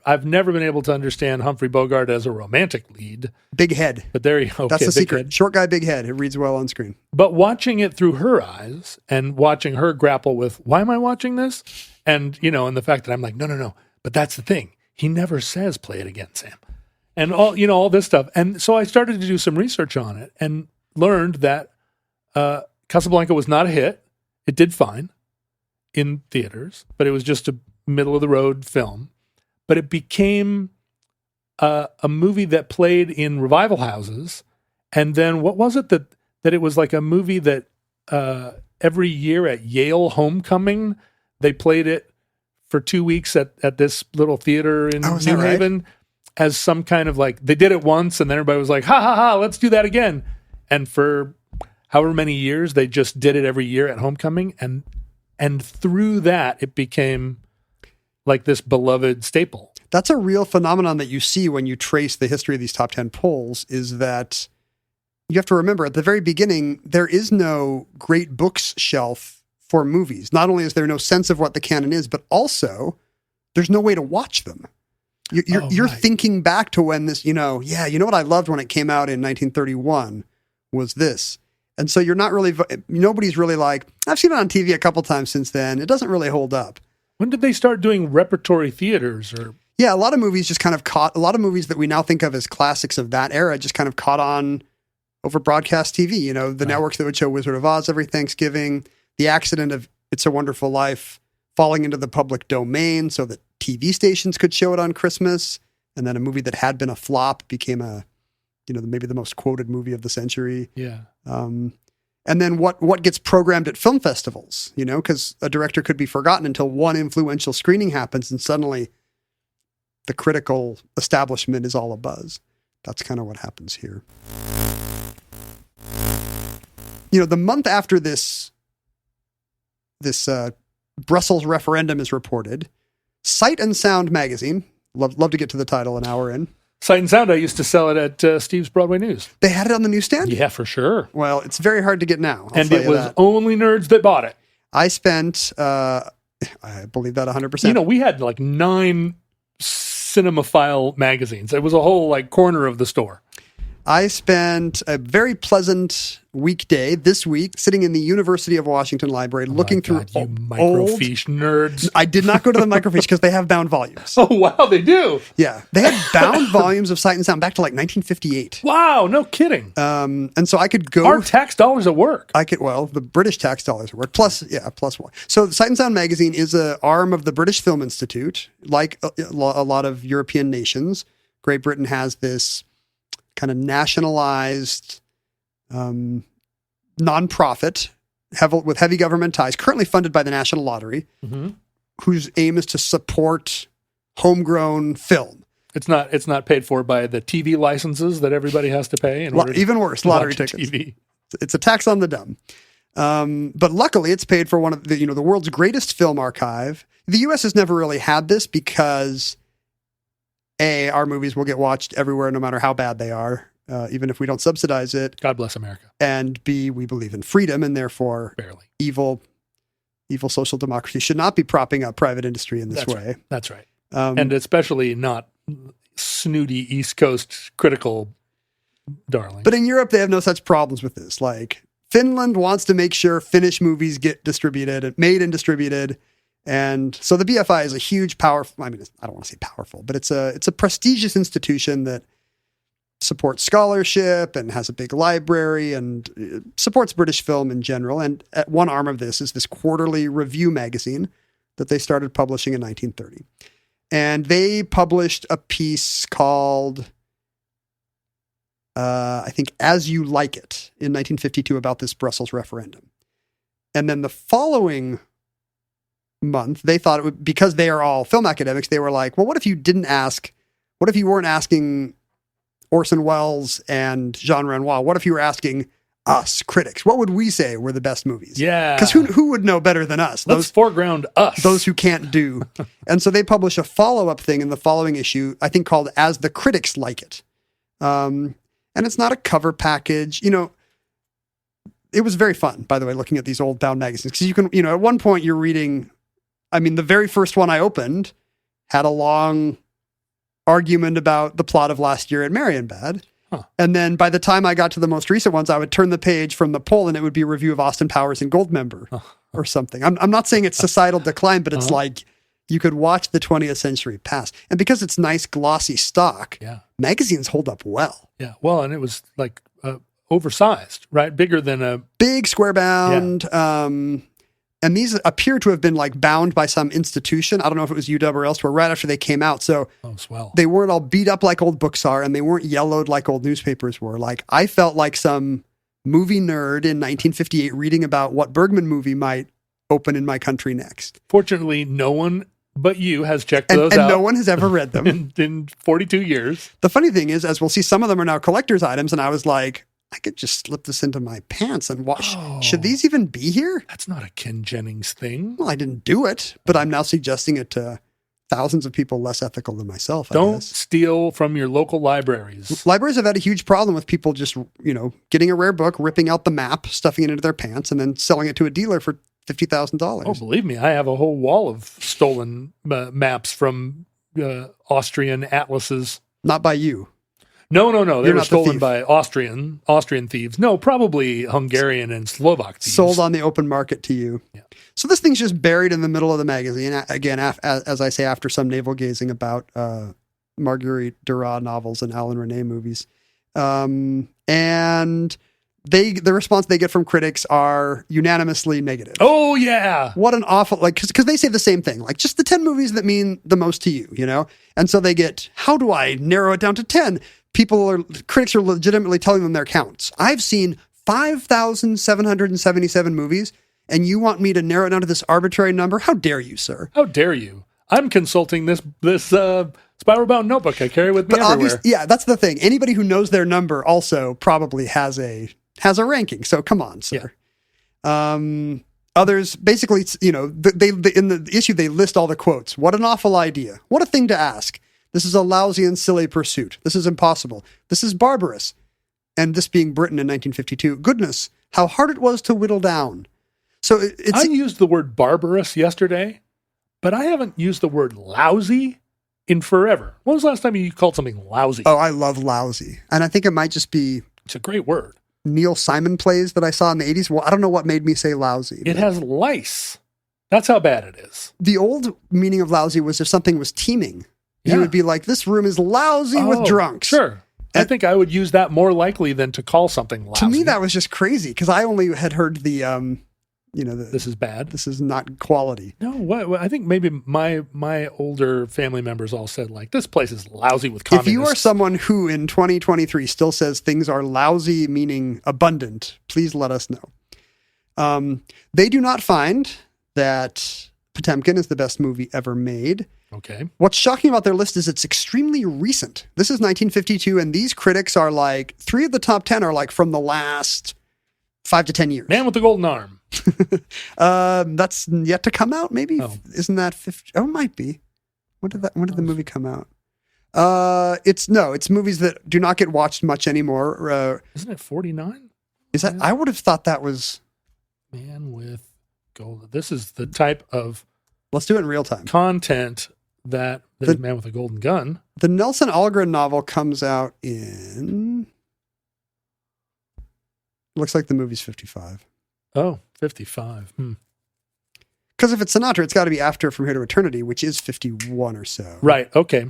S4: I've never been able to understand Humphrey Bogart as a romantic lead.
S6: Big head.
S4: But there you go.
S6: That's the secret.
S4: Head.
S6: Short guy, big head. It reads well on screen.
S4: But watching it through her eyes and watching her grapple with, why am I watching this? And, and the fact that I'm like, no. But that's the thing. He never says play it again, Sam. And all this stuff. And so I started to do some research on it and learned that Casablanca was not a hit. It did fine in theaters, but it was just a middle-of-the-road film. But it became a movie that played in revival houses. And then what was it that it was like a movie that every year at Yale homecoming, they played it for 2 weeks at this little theater in New Haven. Right? As some kind of they did it once and then everybody was like, ha ha ha, let's do that again. And for however many years, they just did it every year at homecoming. And through that, it became like this beloved staple.
S6: That's a real phenomenon that you see when you trace the history of these top 10 polls, is that you have to remember at the very beginning, there is no great books shelf for movies. Not only is there no sense of what the canon is, but also there's no way to watch them. You're thinking back to when this, what I loved when it came out in 1931 was this. And so nobody's really like, I've seen it on TV a couple times since then. It doesn't really hold up.
S4: When did they start doing repertory theaters?
S6: Yeah, a lot of movies just kind of a lot of movies that we now think of as classics of that era just kind of caught on over broadcast TV. The networks that would show Wizard of Oz every Thanksgiving, the accident of It's a Wonderful Life falling into the public domain so that TV stations could show it on Christmas, and then a movie that had been a flop became maybe the most quoted movie of the century.
S4: Yeah.
S6: And then what gets programmed at film festivals, because a director could be forgotten until one influential screening happens and suddenly the critical establishment is all abuzz. That's kind of what happens here. The month after this Brussels referendum is reported, Sight and Sound magazine, love to get to the title an hour in.
S4: Sight and Sound, I used to sell it at Steve's Broadway News.
S6: They had it on the newsstand?
S4: Yeah, for sure.
S6: Well, it's very hard to get now.
S4: And it was only nerds that bought it.
S6: I spent, I believe that 100%.
S4: We had 9 cinemaphile magazines. It was a whole corner of the store.
S6: I spent a very pleasant weekday this week sitting in the University of Washington Library looking through
S4: you microfiche nerds.
S6: I did not go to the microfiche because they have bound volumes.
S4: Oh, wow, they do?
S6: Yeah. They had bound volumes of Sight and Sound back to 1958.
S4: Wow, no kidding.
S6: And so I could go...
S4: Our tax dollars at work.
S6: The British tax dollars at work, plus one. So Sight and Sound magazine is an arm of the British Film Institute, like a lot of European nations. Great Britain has this kind of nationalized nonprofit with heavy government ties, currently funded by the National Lottery, whose aim is to support homegrown film.
S4: It's not paid for by the TV licenses that everybody has to pay.
S6: Even worse, lottery tickets.
S4: TV.
S6: It's a tax on the dumb. But luckily, it's paid for one of the world's greatest film archive. The U.S. has never really had this because A, our movies will get watched everywhere, no matter how bad they are, even if we don't subsidize it.
S4: God bless America.
S6: And B, we believe in freedom, and therefore
S4: barely
S6: evil social democracy should not be propping up private industry in this way.
S4: Right. That's right. And especially not snooty East Coast critical darling.
S6: But in Europe, they have no such problems with this. Like, Finland wants to make sure Finnish movies get made and distributed. And so the BFI is a huge powerful, I don't want to say powerful, but it's a prestigious institution that supports scholarship and has a big library and supports British film in general. And at one arm of this is this quarterly review magazine that they started publishing in 1930. And they published a piece called, I think, As You Like It in 1952 about this Brussels referendum. And then the following month, they thought it would, because they are all film academics, they were like, well, what if you weren't asking Orson Welles and Jean Renoir? What if you were asking us, critics? What would we say were the best movies?
S4: Yeah.
S6: Because who would know better than us?
S4: Let's foreground us.
S6: Those who can't do. And so they publish a follow-up thing in the following issue, I think called As the Critics Like It. And it's not a cover package. It was very fun, by the way, looking at these old bound magazines. Because you can, at one point you're reading, the very first one I opened had a long argument about the plot of Last Year at Marienbad. Huh. And then by the time I got to the most recent ones, I would turn the page from the poll and it would be a review of Austin Powers and Goldmember or something. I'm not saying it's societal decline, but it's like you could watch the 20th century pass. And because it's nice, glossy stock, magazines hold up well.
S4: Yeah. Well, and it was like oversized, right? Bigger than a...
S6: Big, square bound. Yeah. And these appear to have been like bound by some institution. I don't know if it was UW or elsewhere right after they came out. So they weren't all beat up like old books are, and they weren't yellowed like old newspapers were. Like, I felt like some movie nerd in 1958 reading about what Bergman movie might open in my country next.
S4: Fortunately, no one but you has checked those out.
S6: And no one has ever read them.
S4: in 42 years.
S6: The funny thing is, as we'll see, some of them are now collector's items, and I was like, I could just slip this into my pants and watch. Should these even be here?
S4: That's not a Ken Jennings thing.
S6: Well, I didn't do it, but I'm now suggesting it to thousands of people less ethical than myself.
S4: Don't steal from your local libraries.
S6: Libraries have had a huge problem with people just, getting a rare book, ripping out the map, stuffing it into their pants, and then selling it to a dealer for $50,000.
S4: Oh, believe me, I have a whole wall of stolen maps from Austrian atlases.
S6: Not by you.
S4: No. They were stolen by Austrian thieves. No, probably Hungarian and Slovak thieves.
S6: Sold on the open market to you. Yeah. So this thing's just buried in the middle of the magazine. Again, as I say, after some navel gazing about Marguerite Duras novels and Alan Rene movies. And the response they get from critics are unanimously negative.
S4: Oh, yeah.
S6: What an awful, because they say the same thing, like just the 10 movies that mean the most to you, And so they get, how do I narrow it down to 10? Critics are legitimately telling them their counts. I've seen 5,777 movies, and you want me to narrow it down to this arbitrary number? How dare you, sir?
S4: How dare you? I'm consulting this spiral bound notebook I carry with me everywhere.
S6: Yeah, that's the thing. Anybody who knows their number also probably has a ranking. So come on, sir. Yeah. Others basically, in the issue they list all the quotes. What an awful idea. What a thing to ask. This is a lousy and silly pursuit. This is impossible. This is barbarous. And this being Britain in 1952. Goodness, how hard it was to whittle down. So I
S4: used the word barbarous yesterday, but I haven't used the word lousy in forever. When was the last time you called something lousy?
S6: Oh, I love lousy. And I think it might just be...
S4: It's a great word.
S6: Neil Simon plays that I saw in the 80s. Well, I don't know what made me say lousy.
S4: It has lice. That's how bad it is.
S6: The old meaning of lousy was if something was teeming. Yeah. You would be like, this room is lousy with drunks.
S4: Sure. I think I would use that more likely than to call something lousy.
S6: To me, that was just crazy because I only had heard the,
S4: this is bad.
S6: This is not quality.
S4: No, I think maybe my older family members all said like, this place is lousy with communists.
S6: If you are someone who in 2023 still says things are lousy, meaning abundant, please let us know. They do not find that Potemkin is the best movie ever made.
S4: Okay.
S6: What's shocking about their list is it's extremely recent. This is 1952, and these critics are like, 3 of the top 10 are like from the last 5 to 10 years.
S4: Man with the Golden Arm.
S6: That's yet to come out, maybe?
S4: Oh.
S6: Isn't that 50? Oh, it might be. When did the movie come out? It's movies that do not get watched much anymore.
S4: Isn't it 49?
S6: Is that? I would have thought that was
S4: Man with Gold. This is the type of
S6: Let's do it in real time.
S4: content that is Man with a Golden Gun.
S6: The Nelson Algren novel comes out in. Looks like the movie's 55.
S4: Oh, 55.
S6: Because if it's Sinatra, it's got to be after From Here to Eternity, which is 51 or so.
S4: Right. Okay.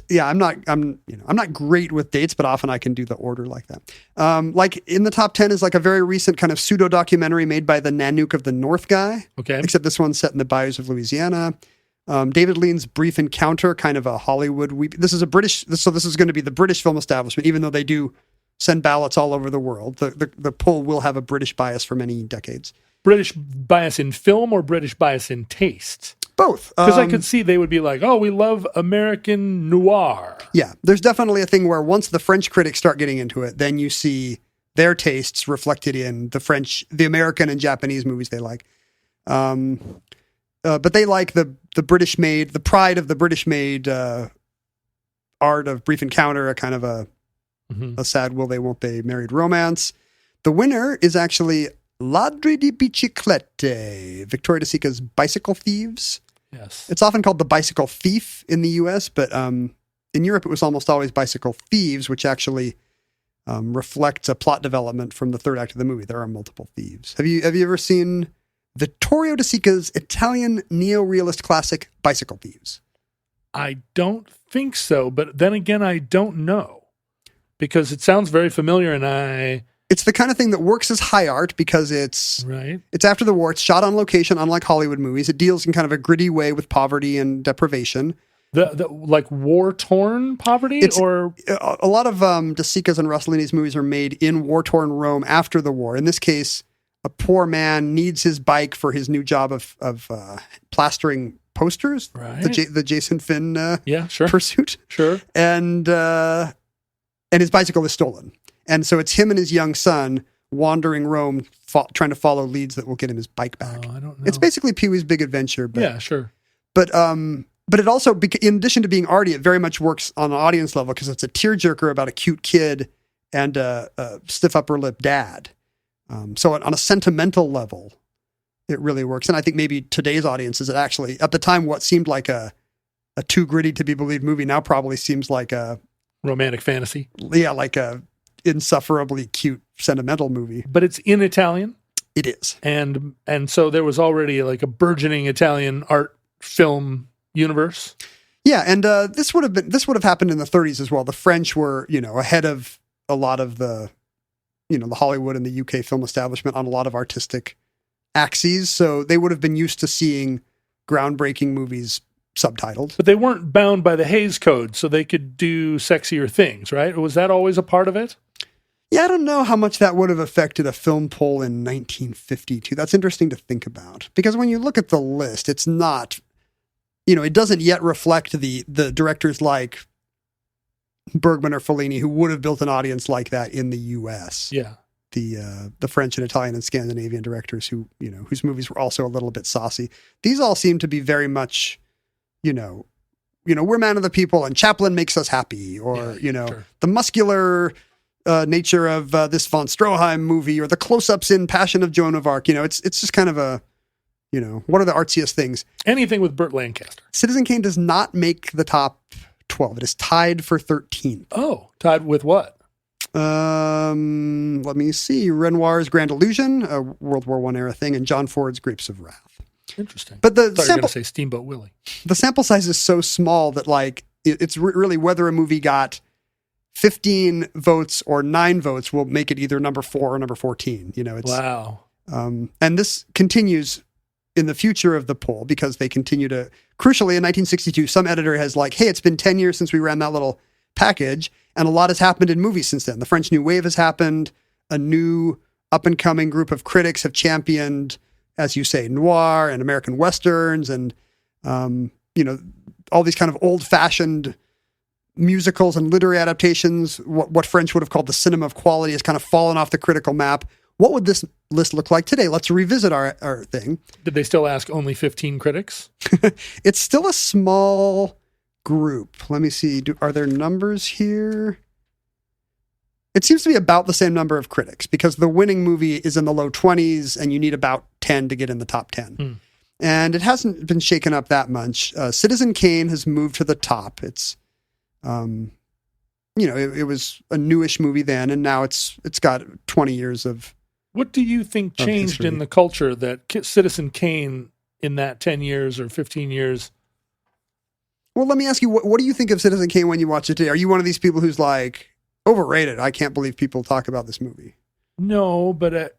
S6: Yeah, I'm not great with dates, but often I can do the order like that. Like in the top 10 is like a very recent kind of pseudo documentary made by the Nanook of the North guy.
S4: Okay.
S6: Except this one's set in the bayous of Louisiana. David Lean's Brief Encounter, kind of a Hollywood. This is going to be the British film establishment, even though they do send ballots all over the world. The poll will have a British bias for many decades.
S4: British bias in film or British bias in taste?
S6: Both.
S4: Because I could see they would be like, oh, we love American noir.
S6: Yeah, there's definitely a thing where once the French critics start getting into it, then you see their tastes reflected in the American and Japanese movies they like. But they like the British-made, the pride of the British-made art of Brief Encounter, a kind of a sad will they, won't they married romance. The winner is actually Ladri di Biciclette, Victoria De Sica's Bicycle Thieves.
S4: Yes.
S6: It's often called The Bicycle Thief in the U.S., but in Europe it was almost always Bicycle Thieves, which actually reflects a plot development from the third act of the movie. There are multiple thieves. Have you ever seen Vittorio De Sica's Italian neo-realist classic Bicycle Thieves?
S4: I don't think so, but then again, I don't know. Because it sounds very familiar, and
S6: It's the kind of thing that works as high art because it's after the war. It's shot on location, unlike Hollywood movies. It deals in kind of a gritty way with poverty and deprivation.
S4: The like war-torn poverty? Or
S6: a lot of De Sica's and Rossellini's movies are made in war-torn Rome after the war. In this case, a poor man needs his bike for his new job of plastering posters,
S4: right.
S6: the Jason Finn
S4: sure.
S6: pursuit.
S4: Sure.
S6: And his bicycle is stolen. And so it's him and his young son wandering Rome, trying to follow leads that will get him his bike back.
S4: Oh, I don't know.
S6: It's basically Pee-wee's Big Adventure. But,
S4: yeah, sure.
S6: But it also, in addition to being arty, it very much works on an audience level because it's a tearjerker about a cute kid and a stiff upper lip dad. So on a sentimental level, it really works. And I think maybe today's audiences, it actually, at the time, what seemed like a too gritty to be believed movie now probably seems like a
S4: romantic fantasy.
S6: Yeah, like a insufferably cute sentimental movie.
S4: But it's in Italian?
S6: It is.
S4: And so there was already like a burgeoning Italian art film universe?
S6: Yeah, and this would have happened in the 30s as well. The French were, ahead of a lot of the Hollywood and the UK film establishment on a lot of artistic axes. So they would have been used to seeing groundbreaking movies subtitled.
S4: But they weren't bound by the Hays Code, so they could do sexier things, right? Was that always a part of it?
S6: Yeah, I don't know how much that would have affected a film poll in 1952. That's interesting to think about. Because when you look at the list, it's not, it doesn't yet reflect the directors like Bergman or Fellini who would have built an audience like that in the U.S.
S4: Yeah.
S6: The French and Italian and Scandinavian directors who, whose movies were also a little bit saucy. These all seem to be very much, we're man of the people and Chaplin makes us happy, or,
S4: sure.
S6: The muscular nature of this von Stroheim movie, or the close-ups in Passion of Joan of Arc. It's just kind of a, what are the artsiest things?
S4: Anything with Burt Lancaster.
S6: Citizen Kane does not make the top 12. It is tied for 13th.
S4: Oh, tied with what?
S6: Let me see. Renoir's Grand Illusion, a World War I era thing, and John Ford's Grapes of Wrath.
S4: Interesting.
S6: But the
S4: I thought you were
S6: sample,
S4: going to say Steamboat Willie.
S6: The sample size is so small that it's really whether a movie got 15 votes or 9 votes will make it either number 4 or number 14.
S4: Wow.
S6: And this continues in the future of the poll because they continue to, crucially in 1962, some editor has hey, it's been 10 years since we ran that little package, and a lot has happened in movies since then. The French New Wave has happened. A new up-and-coming group of critics have championed, as you say, noir and American Westerns. And, all these kind of old-fashioned musicals and literary adaptations, what French would have called the cinema of quality, has kind of fallen off the critical map. What would this list look like today? Let's revisit our thing.
S4: Did they still ask only 15 critics?
S6: It's still a small group. Let me see. Are there numbers here? It seems to be about the same number of critics because the winning movie is in the low 20s and you need about 10 to get in the top 10. And it hasn't been shaken up that much. Citizen Kane has moved to the top. It's, it was a newish movie then, and now it's got 20 years of.
S4: What do you think changed in the culture that Citizen Kane in that 10 years or 15 years?
S6: Well, let me ask you, what do you think of Citizen Kane when you watch it today? Are you one of these people who's like, overrated? I can't believe people talk about this movie.
S4: No, but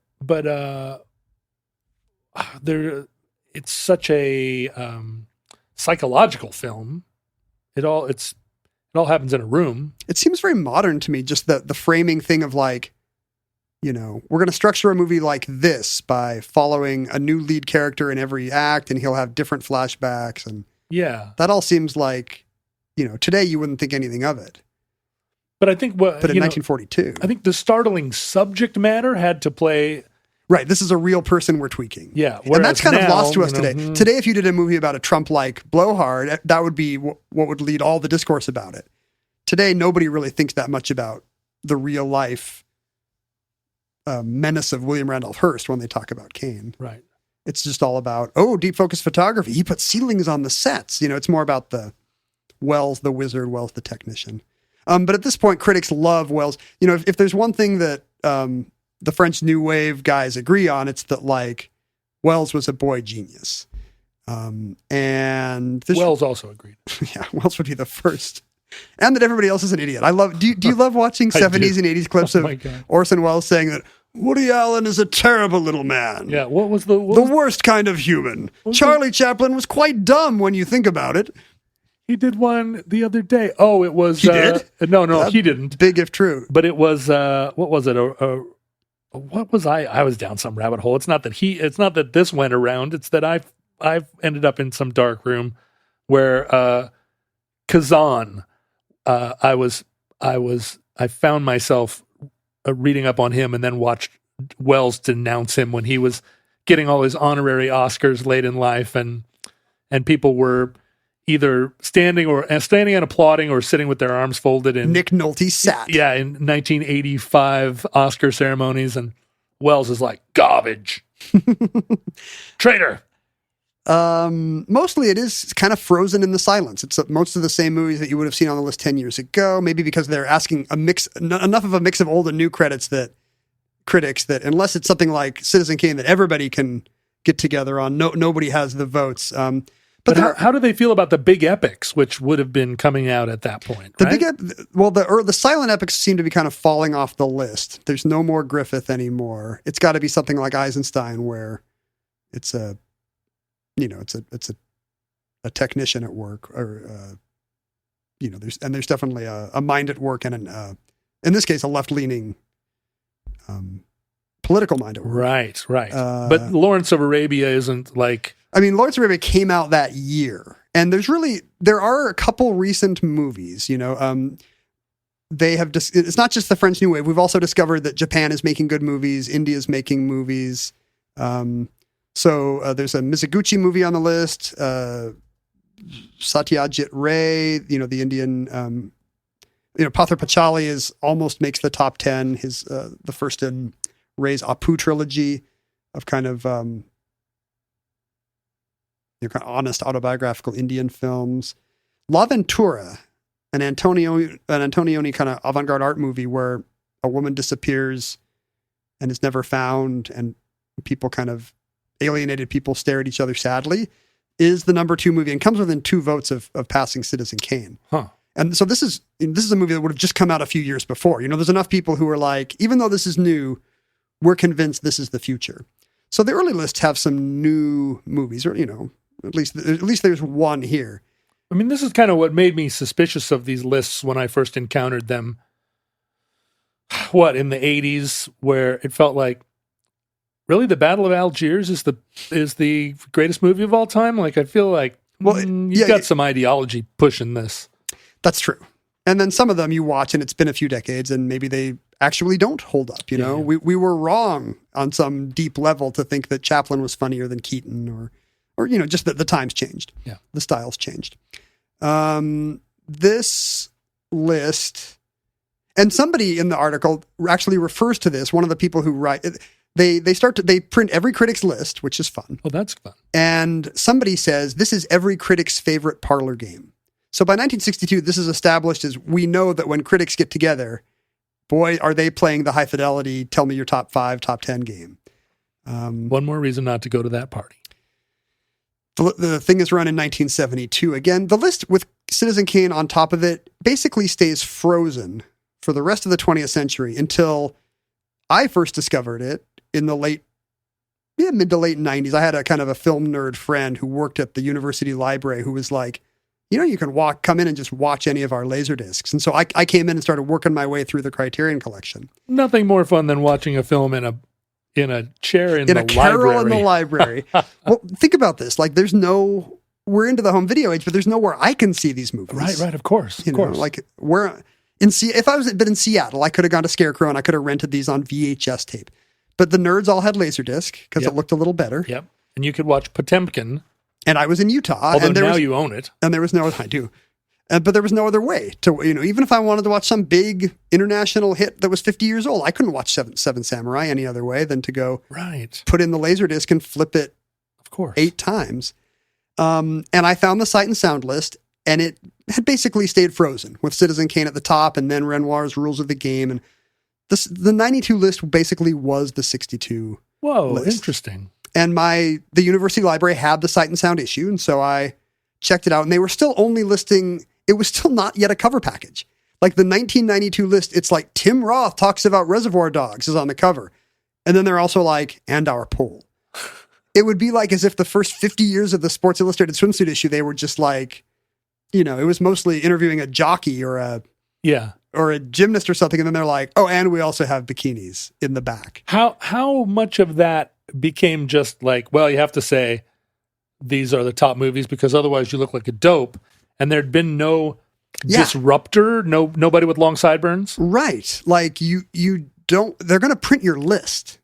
S4: it's such a psychological film. It all happens in a room. It
S6: seems very modern to me, just the framing thing of like, we're going to structure a movie like this by following a new lead character in every act, and he'll have different flashbacks. And
S4: yeah,
S6: that all seems like, today you wouldn't think anything of it.
S4: But I think
S6: But in 1942.
S4: I think the startling subject matter had to play.
S6: Right. This is a real person we're tweaking.
S4: Yeah.
S6: And that's kind of lost to us today. Today, if you did a movie about a Trump-like blowhard, that would be what would lead all the discourse about it. Today, nobody really thinks that much about the real life menace of William Randolph Hearst when they talk about Kane.
S4: Right.
S6: It's just all about, deep focus photography. He put ceilings on the sets. It's more about the Wells, the wizard, Wells, the technician. But at this point, critics love Wells. If there's one thing that the French New Wave guys agree on, it's that like Wells was a boy genius. And
S4: Wells also agreed.
S6: Yeah, Wells would be the first. And that everybody else is an idiot. I love. Do you love watching 70s and 80s clips of Orson Welles saying that Woody Allen is a terrible little man?
S4: Yeah. What was the
S6: worst kind of human? Charlie Chaplin was quite dumb when you think about it.
S4: He did one the other day. Oh, it was.
S6: He did?
S4: No, he didn't.
S6: Big if true.
S4: But it was. What was it? What was I? I was down some rabbit hole. It's not that this went around. It's that I've ended up in some dark room where Kazan. I found myself reading up on him and then watched Wells denounce him when he was getting all his honorary Oscars late in life, and people were either standing and applauding or sitting with their arms folded. And
S6: Nick Nolte sat.
S4: Yeah, in 1985 Oscar ceremonies, and Wells is like, garbage. Traitor.
S6: Mostly it is kind of frozen in the silence. It's most of the same movies that you would have seen on the list 10 years ago, maybe because they're asking enough of a mix of old and new critics that unless it's something like Citizen Kane that everybody can get together on, nobody has the votes.
S4: But how do they feel about the big epics, which would have been coming out at that point?
S6: The silent epics seem to be kind of falling off the list. There's no more Griffith anymore. It's got to be something like Eisenstein, where it's a technician at work, or there's definitely a mind at work, and in this case a left-leaning political mind at work.
S4: Right. But Lawrence of Arabia isn't like.
S6: I mean, Lawrence of Arabia came out that year, and there are a couple recent movies, they have it's not just the French New Wave. We've also discovered that Japan is making good movies. India's making movies. So there's a Mizoguchi movie on the list. Satyajit Ray, the Indian, Pather Panchali almost makes the top 10. His the first in Ray's Apu trilogy of kind of honest autobiographical Indian films. La Ventura, an Antonioni kind of avant-garde art movie where a woman disappears and is never found, and alienated people stare at each other sadly, is the number 2 movie and comes within 2 votes of passing Citizen Kane.
S4: Huh.
S6: And so this is a movie that would have just come out a few years before. There's enough people who are like, even though this is new, we're convinced this is the future. So the early lists have some new movies, or at least there's one here.
S4: I mean, this is kind of what made me suspicious of these lists when I first encountered them. In the 80s, where it felt like, really, the Battle of Algiers is the greatest movie of all time? Like, I feel like
S6: Well,
S4: you've got some ideology pushing this.
S6: That's true. And then some of them you watch and it's been a few decades and maybe they actually don't hold up. You know, we were wrong on some deep level to think that Chaplin was funnier than Keaton or you know, just that the times changed.
S4: Yeah.
S6: The styles changed. This list, and somebody in the article actually refers to this. One of the people who write, they print every critic's list, which is fun.
S4: Oh, that's fun.
S6: And somebody says this is every critic's favorite parlor game. So by 1962, this is established as we know that when critics get together, boy, are they playing the high fidelity, tell me your top 5, top 10 game.
S4: One more reason not to go to that party.
S6: The thing is run in 1972. Again, the list with Citizen Kane on top of it basically stays frozen for the rest of the 20th century until I first discovered it in the mid to late 90s. I had a kind of a film nerd friend who worked at the university library who was like, you know, you can come in and just watch any of our laser discs. And so I came in and started working my way through the Criterion collection.
S4: Nothing more fun than watching a film in a chair in the library.
S6: Carol in the library. Well, think about this. Like, we're into the home video age, but there's nowhere I can see these movies.
S4: Right, of course.
S6: You know, like if I was been in Seattle, I could have gone to Scarecrow and I could have rented these on VHS tape. But the nerds all had Laserdisc because it looked a little better.
S4: Yep. And you could watch Potemkin.
S6: And I was in Utah.
S4: Although now you own it.
S6: And there was I do. But there was no other way to, you know, even if I wanted to watch some big international hit that was 50 years old, I couldn't watch Seven Samurai any other way than to go put in the Laserdisc and flip it,
S4: of course, 8 times.
S6: And I found the Sight and Sound list, and it had basically stayed frozen with Citizen Kane at the top, and then Renoir's Rules of the Game, and the 92 list basically was the 62.
S4: Whoa,
S6: list.
S4: Interesting.
S6: And the university library had the Sight and Sound issue, and so I checked it out, and they were still only listing. It was still not yet a cover package. Like the 1992 list, it's like Tim Roth talks about Reservoir Dogs is on the cover. And then they're also like, and our poll. It would be like as if the first 50 years of the Sports Illustrated swimsuit issue, they were just like, you know, it was mostly interviewing a jockey or a gymnast or something. And then they're like, oh, and we also have bikinis in the back.
S4: How much of that became just like, well, you have to say these are the top movies because otherwise you look like a dope. And there'd been no disruptor, nobody with long sideburns. Right.
S6: Like you don't, they're going to print your list.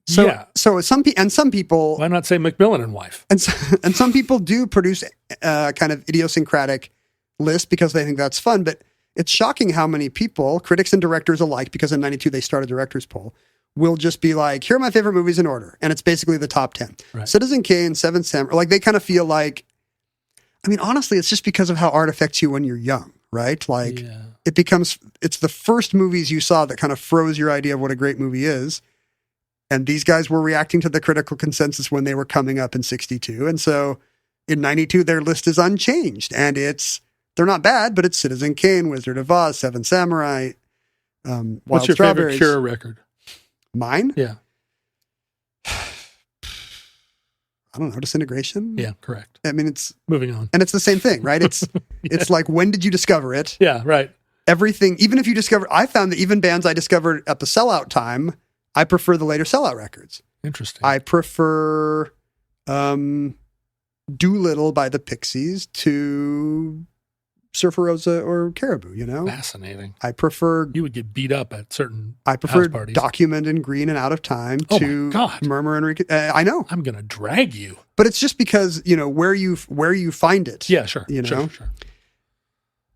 S6: So some people,
S4: why not say Macmillan and Wife?
S6: And some people do produce kind of idiosyncratic lists because they think that's fun, but it's shocking how many people, critics and directors alike, because in 92 they started director's poll, will just be like, here are my favorite movies in order. And it's basically the top 10. Right. Citizen Kane, Seven Samurai, like they kind of feel like, I mean, honestly, it's just because of how art affects you when you're young, right? Like it's the first movies you saw that kind of froze your idea of what a great movie is. And these guys were reacting to the critical consensus when they were coming up in 62. And so in 92, their list is unchanged. And they're not bad, but it's Citizen Kane, Wizard of Oz, Seven Samurai, Wild
S4: What's your
S6: Strawberries.
S4: favorite Cure record?
S6: Mine?
S4: Yeah.
S6: I don't know, Disintegration?
S4: Yeah, correct.
S6: I mean, it's...
S4: Moving on.
S6: And it's the same thing, right? It's it's like, when did you discover it?
S4: Yeah, right.
S6: Everything, even if you discover... I found that even bands I discovered at the sellout time, I prefer the later sellout records.
S4: Interesting.
S6: I prefer Doolittle by the Pixies to Surfer Rosa or Caribou, you know?
S4: Fascinating.
S6: I prefer...
S4: You would get beat up at certain
S6: I prefer
S4: house parties.
S6: Document and Green and Out of Time to Murmur and I know.
S4: I'm going to drag you.
S6: But it's just because, you know, where you find it.
S4: Yeah, sure.
S6: You know?
S4: Sure.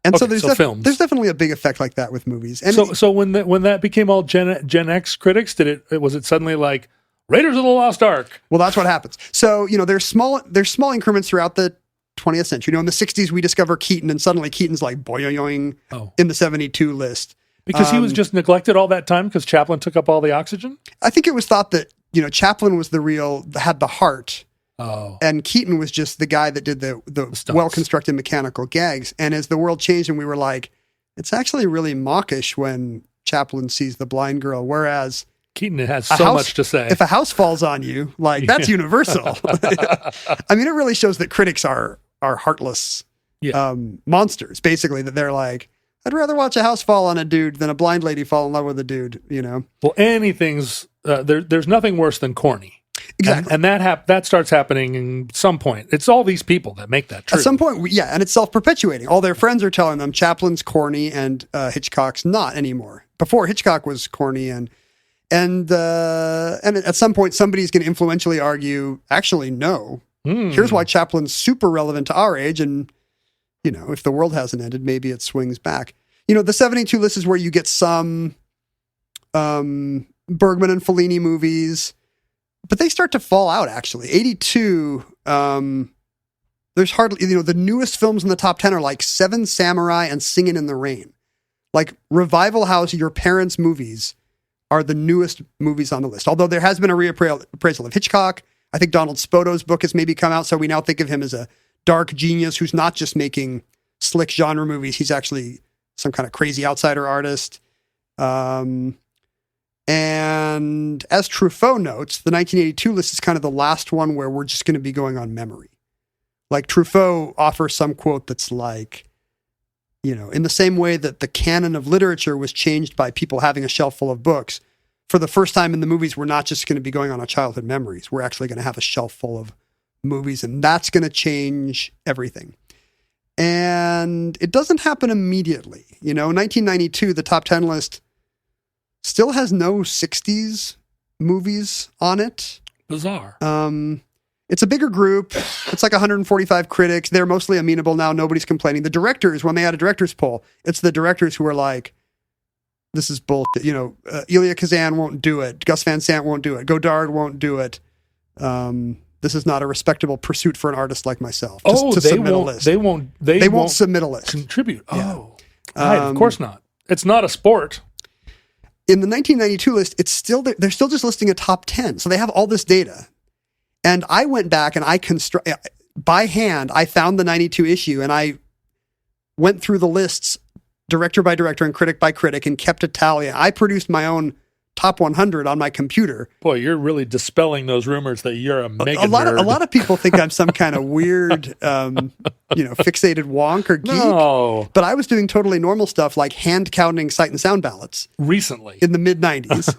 S6: And
S4: okay,
S6: so
S4: films.
S6: There's definitely a big effect like that with movies. And
S4: so when that became all Gen X critics, was it suddenly like Raiders of the Lost Ark?
S6: Well, that's what happens. So, you know, there's small increments throughout the 20th century. You know, in the 60s, we discover Keaton, and suddenly Keaton's like boing in the 72 list.
S4: Because he was just neglected all that time because Chaplin took up all the oxygen?
S6: I think it was thought that, you know, Chaplin was had the heart.
S4: Oh.
S6: And Keaton was just the guy that did the well-constructed mechanical gags. And as the world changed and we were like, it's actually really mawkish when Chaplin sees the blind girl, whereas
S4: Keaton has so much to say.
S6: If a house falls on you, like that's universal. I mean, it really shows that critics are heartless monsters, basically, that they're like, I'd rather watch a house fall on a dude than a blind lady fall in love with a dude, you know?
S4: Well, anything's, there's nothing worse than corny.
S6: Exactly.
S4: And that starts happening in some point. It's all these people that make that true.
S6: At some point, yeah, and it's self-perpetuating. All their friends are telling them Chaplin's corny and Hitchcock's not anymore. Before, Hitchcock was corny, and at some point, somebody's going to influentially argue, actually, no. Here's why Chaplin's super relevant to our age, and, if the world hasn't ended, maybe it swings back. The 72 list is where you get some Bergman and Fellini movies, but they start to fall out, actually. 82, there's hardly, the newest films in the top 10 are like Seven Samurai and Singin' in the Rain. Like Revival House, your parents' movies are the newest movies on the list. Although there has been a reappraisal of Hitchcock. I think Donald Spoto's book has maybe come out, so we now think of him as a dark genius who's not just making slick genre movies. He's actually some kind of crazy outsider artist. And as Truffaut notes, the 1982 list is kind of the last one where we're just going to be going on memory. Like Truffaut offers some quote that's like, in the same way that the canon of literature was changed by people having a shelf full of books, for the first time in the movies, we're not just going to be going on our childhood memories. We're actually going to have a shelf full of movies, and that's going to change everything. And it doesn't happen immediately. 1992, the top 10 list still has no 60s movies on it.
S4: Bizarre.
S6: It's a bigger group. It's like 145 critics. They're mostly amenable now. Nobody's complaining. The directors, when they had a director's poll, it's the directors who are like, this is bullshit. Elia Kazan won't do it. Gus Van Sant won't do it. Godard won't do it. This is not a respectable pursuit for an artist like myself. To submit a list. They won't submit a list.
S4: Contribute.
S6: Yeah.
S4: Oh, right. Of course not. It's not a sport.
S6: In the 1992 list, they're still just listing a top 10. So they have all this data. And I went back and by hand, I found the 92 issue and I went through the lists director by director and critic by critic and kept a tally. I produced my own top 100 on my computer.
S4: Boy, you're really dispelling those rumors that you're a mega nerd.
S6: A lot of people think I'm some kind of weird, fixated wonk or geek.
S4: No.
S6: But I was doing totally normal stuff like hand counting Sight and Sound ballots.
S4: Recently.
S6: In the mid-90s.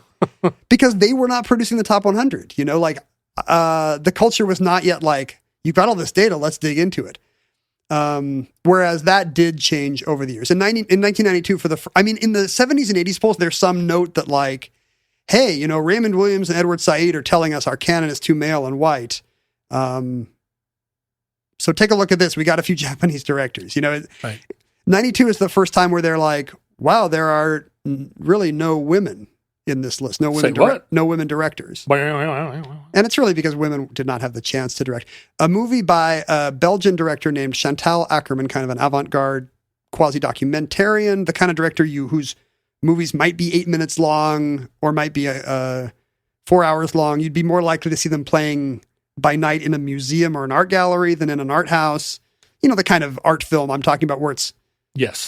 S6: Because they were not producing the top 100. The culture was not yet like, you've got all this data, let's dig into it. Whereas that did change over the years. In 1992, in the 70s and 80s polls, there's some note that like, hey, Raymond Williams and Edward Said are telling us our canon is too male and white. So take a look at this. We got a few Japanese directors.
S4: Right.
S6: 92 is the first time where they're like, wow, there are really no women in this list. No women directors. And it's really because women did not have the chance to direct. A movie by a Belgian director named Chantal Akerman, kind of an avant-garde quasi-documentarian, the kind of director whose movies might be 8 minutes long or might be 4 hours long. You'd be more likely to see them playing by night in a museum or an art gallery than in an art house. The kind of art film I'm talking about where it's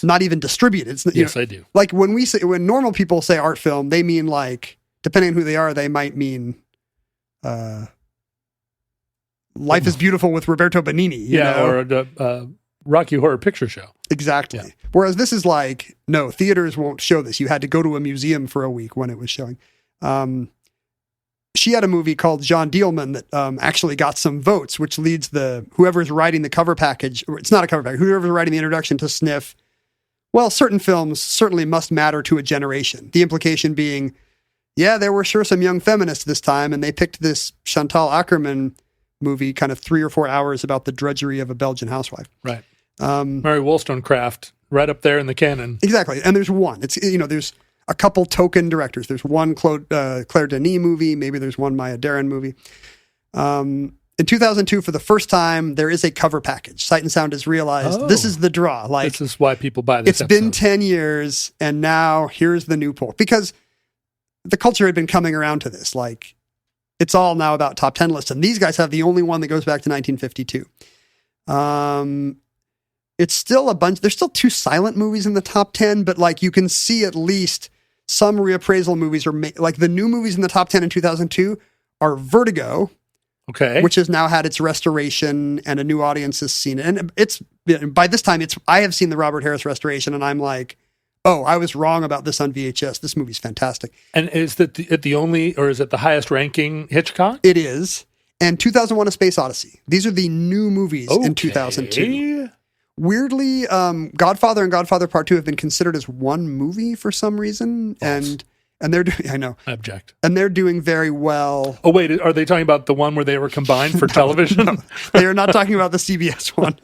S6: not even distributed.
S4: Yes, I do.
S6: Like when normal people say art film, they mean like, depending on who they are, they might mean Life is Beautiful with Roberto Benigni.
S4: Or a Rocky Horror Picture Show.
S6: Exactly.
S4: Yeah.
S6: Whereas this is like, no, theaters won't show this. You had to go to a museum for a week when it was showing. She had a movie called John Dielman that actually got some votes, which leads whoever's writing the cover package, or it's not a cover package, whoever's writing the introduction to sniff, well, certain films certainly must matter to a generation. The implication being, yeah, there were sure some young feminists this time, and they picked this Chantal Akerman movie, kind of 3 or 4 hours about the drudgery of a Belgian housewife.
S4: Right. Mary Wollstonecraft, right up there in the canon.
S6: Exactly. And there's one. It's, there's a couple token directors. There's one Claire Denis movie. Maybe there's one Maya Deren movie. In 2002, for the first time, there is a cover package. Sight and Sound has realized this is the draw. Like,
S4: this is why people buy this
S6: It's been 10 years, and now here's the new poll. Because the culture had been coming around to this. Like, it's all now about top 10 lists, and these guys have the only one that goes back to 1952. It's still a bunch. There's still 2 silent movies in the top 10, but like you can see at least some reappraisal movies like the new movies in the top 10 in 2002 are Vertigo, which has now had its restoration and a new audience has seen it. And it's by this time I have seen the Robert Harris restoration, and I'm like, oh, I was wrong about this on VHS. This movie's fantastic.
S4: And is that the only, or is it the highest ranking Hitchcock?
S6: It is. And 2001: A Space Odyssey. These are the new movies in 2002. Weirdly, Godfather and Godfather Part 2 have been considered as one movie for some reason.
S4: False.
S6: And they're doing, I know.
S4: I object.
S6: And they're doing very well.
S4: Oh, wait, are they talking about the one where they were combined for television?
S6: No, they are not talking about the CBS one.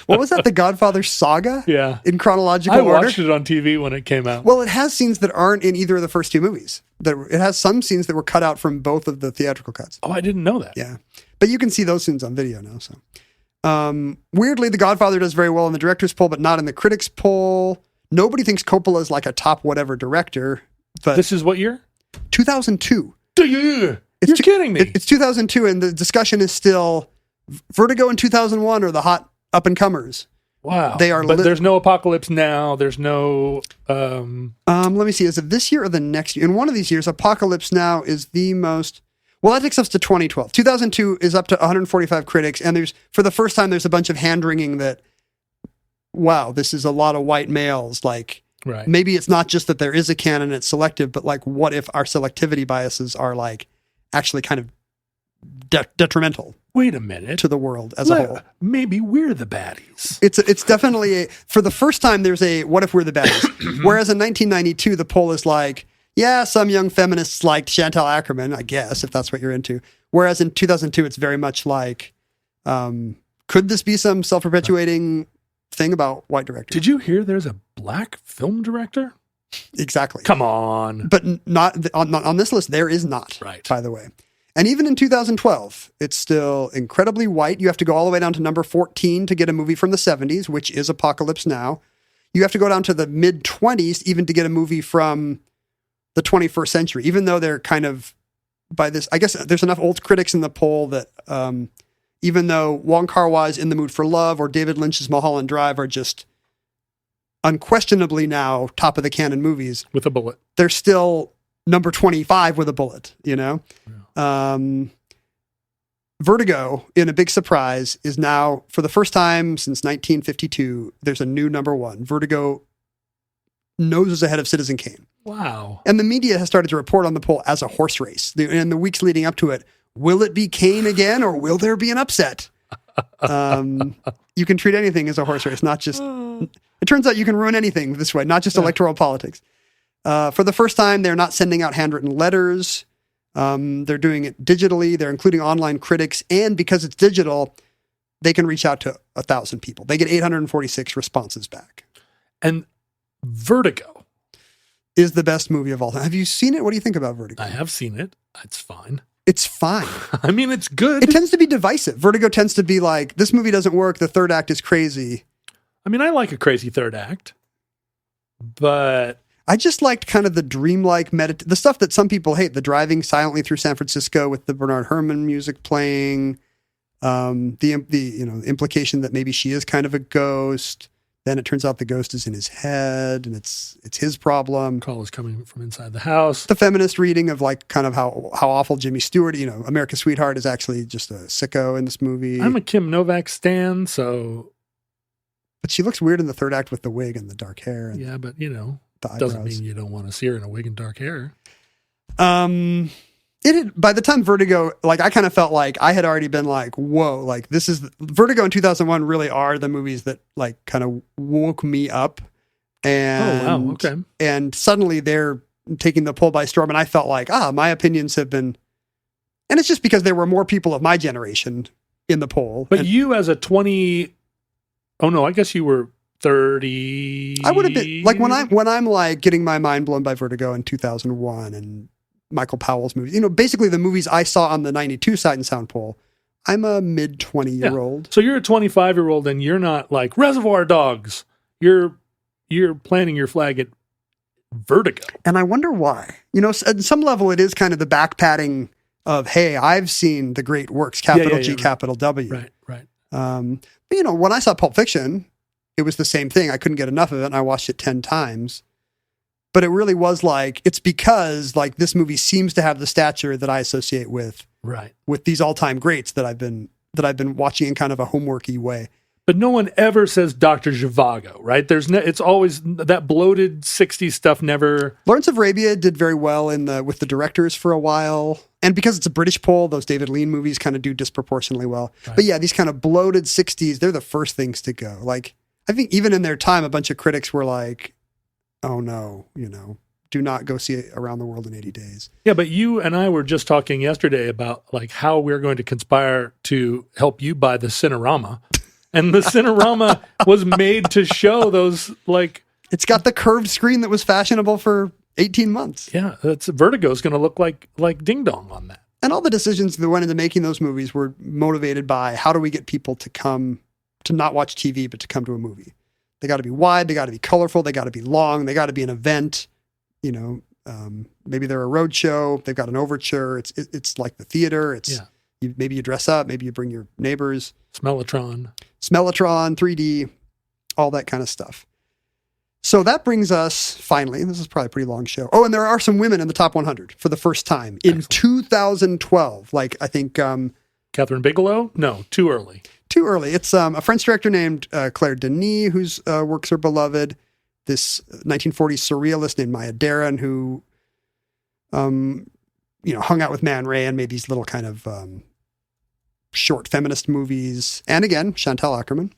S6: What was that? The Godfather Saga?
S4: Yeah.
S6: In chronological
S4: I
S6: order?
S4: watched it on TV when it came out.
S6: Well, it has scenes that aren't in either of the first two movies. It has some scenes that were cut out from both of the theatrical cuts.
S4: Oh, I didn't know that.
S6: Yeah. But you can see those scenes on video now. So, weirdly, The Godfather does very well in the director's poll, but not in the critics' poll. Nobody thinks Coppola is like a top whatever director. But
S4: this is what year?
S6: 2002.
S4: You're kidding me.
S6: It's 2002, and the discussion is still Vertigo in 2001 are the hot up-and-comers.
S4: Wow.
S6: They are,
S4: but there's no Apocalypse Now. There's no...
S6: let me see. Is it this year or the next year? In one of these years, Apocalypse Now is the most... Well, that takes us to 2012. 2002 is up to 145 critics, and for the first time, there's a bunch of hand-wringing that, wow, this is a lot of white males, like...
S4: Right.
S6: Maybe it's not just that there is a canon, it's selective, but like, what if our selectivity biases are like actually kind of detrimental?
S4: Wait a minute.
S6: To the world as a whole.
S4: Maybe we're the baddies.
S6: It's definitely for the first time there's a what if we're the baddies? Whereas in 1992 the poll is like, yeah, some young feminists liked Chantal Ackerman, I guess, if that's what you're into. Whereas in 2002 it's very much like, could this be some self-perpetuating thing about white directors?
S4: Did you hear there's a black film director?
S6: Exactly.
S4: Come on.
S6: But not on this list, there is not,
S4: right,
S6: by the way. And even in 2012, it's still incredibly white. You have to go all the way down to number 14 to get a movie from the 70s, which is Apocalypse Now. You have to go down to the mid-20s even to get a movie from the 21st century, even though they're kind of, by this, I guess there's enough old critics in the poll that even though Wong Kar-wai's In the Mood for Love or David Lynch's Mulholland Drive are just unquestionably now top of the canon movies.
S4: With a bullet.
S6: They're still number 25 with a bullet, you know? Yeah. Vertigo, in a big surprise, is now, for the first time since 1952, there's a new number one. Vertigo noses ahead of Citizen Kane.
S4: Wow.
S6: And the media has started to report on the poll as a horse race. In the weeks leading up to it, will it be Kane again, or will there be an upset? You can treat anything as a horse race, not just... It turns out you can ruin anything this way, not just electoral politics. For the first time, they're not sending out handwritten letters. They're doing it digitally. They're including online critics. And because it's digital, they can reach out to 1,000 people. They get 846 responses back.
S4: And Vertigo
S6: is the best movie of all time. Have you seen it? What do you think about Vertigo?
S4: I have seen it. It's fine.
S6: It's fine.
S4: I mean, it's good.
S6: It tends to be divisive. Vertigo tends to be like, this movie doesn't work. The third act is crazy.
S4: I mean, I like a crazy third act, but...
S6: I just liked kind of the dreamlike the stuff that some people hate, the driving silently through San Francisco with the Bernard Herrmann music playing, the implication that maybe she is kind of a ghost. Then it turns out the ghost is in his head and it's his problem.
S4: Call is coming from inside the house.
S6: The feminist reading of like kind of how awful Jimmy Stewart, America's Sweetheart is actually just a sicko in this movie.
S4: I'm a Kim Novak stan, so... But
S6: she looks weird in the third act with the wig and the dark hair. And
S4: yeah, but
S6: doesn't
S4: mean you don't want to see her in a wig and dark hair.
S6: By the time Vertigo, like I kind of felt like I had already been like, whoa, like this is Vertigo and 2001 really are the movies that like kind of woke me up. And,
S4: oh, wow. Okay.
S6: And suddenly they're taking the poll by storm. And I felt like, my opinions have been, and it's just because there were more people of my generation in the poll.
S4: But you as a 20, oh no, I guess you were 30.
S6: I would have been like when I'm like getting my mind blown by Vertigo in 2001 and Michael Powell's movies, basically the movies I saw on the 92 Sight and Sound poll, I'm a mid 20-year-old.
S4: Yeah. So you're a 25-year-old and you're not like Reservoir Dogs. You're planting your flag at Vertigo.
S6: And I wonder why. At some level it is kind of the back patting of, hey, I've seen the great works, capital G, capital W.
S4: Right.
S6: But when I saw Pulp Fiction, it was the same thing. I couldn't get enough of it, and I watched it 10 times. But it really was like, it's because like this movie seems to have the stature that I associate with these all-time greats that I've been watching in kind of a homeworky way.
S4: But no one ever says Dr. Zhivago, right? It's always that bloated 60s stuff never.
S6: Lawrence of Arabia did very well with the directors for a while. And because it's a British poll, those David Lean movies kind of do disproportionately well. Right. But yeah, these kind of bloated 60s, they're the first things to go. Like, I think even in their time, a bunch of critics were like, oh no, do not go see Around the World in 80 Days.
S4: Yeah, but you and I were just talking yesterday about like how we're going to conspire to help you buy the Cinerama. And the Cinerama was made to show those, like...
S6: It's got the curved screen that was fashionable for 18 months.
S4: Yeah, Vertigo's going to look like Ding Dong on that.
S6: And all the decisions that went into making those movies were motivated by how do we get people to come, to not watch TV, but to come to a movie. They got to be wide, they got to be colorful, they got to be long, they got to be an event. Maybe they're a road show, they've got an overture, it's like the theater, maybe you dress up, maybe you bring your neighbors. Smellotron, 3D, all that kind of stuff. So that brings us, finally, this is probably a pretty long show. Oh, and there are some women in the top 100 for the first time in 2012. Like, I think...
S4: Catherine Bigelow? No, too early.
S6: Too early. It's a French director named Claire Denis, whose works are beloved. This 1940s surrealist named Maya Deren, who, hung out with Man Ray and made these little kind of... short feminist movies, and again, Chantal Akerman.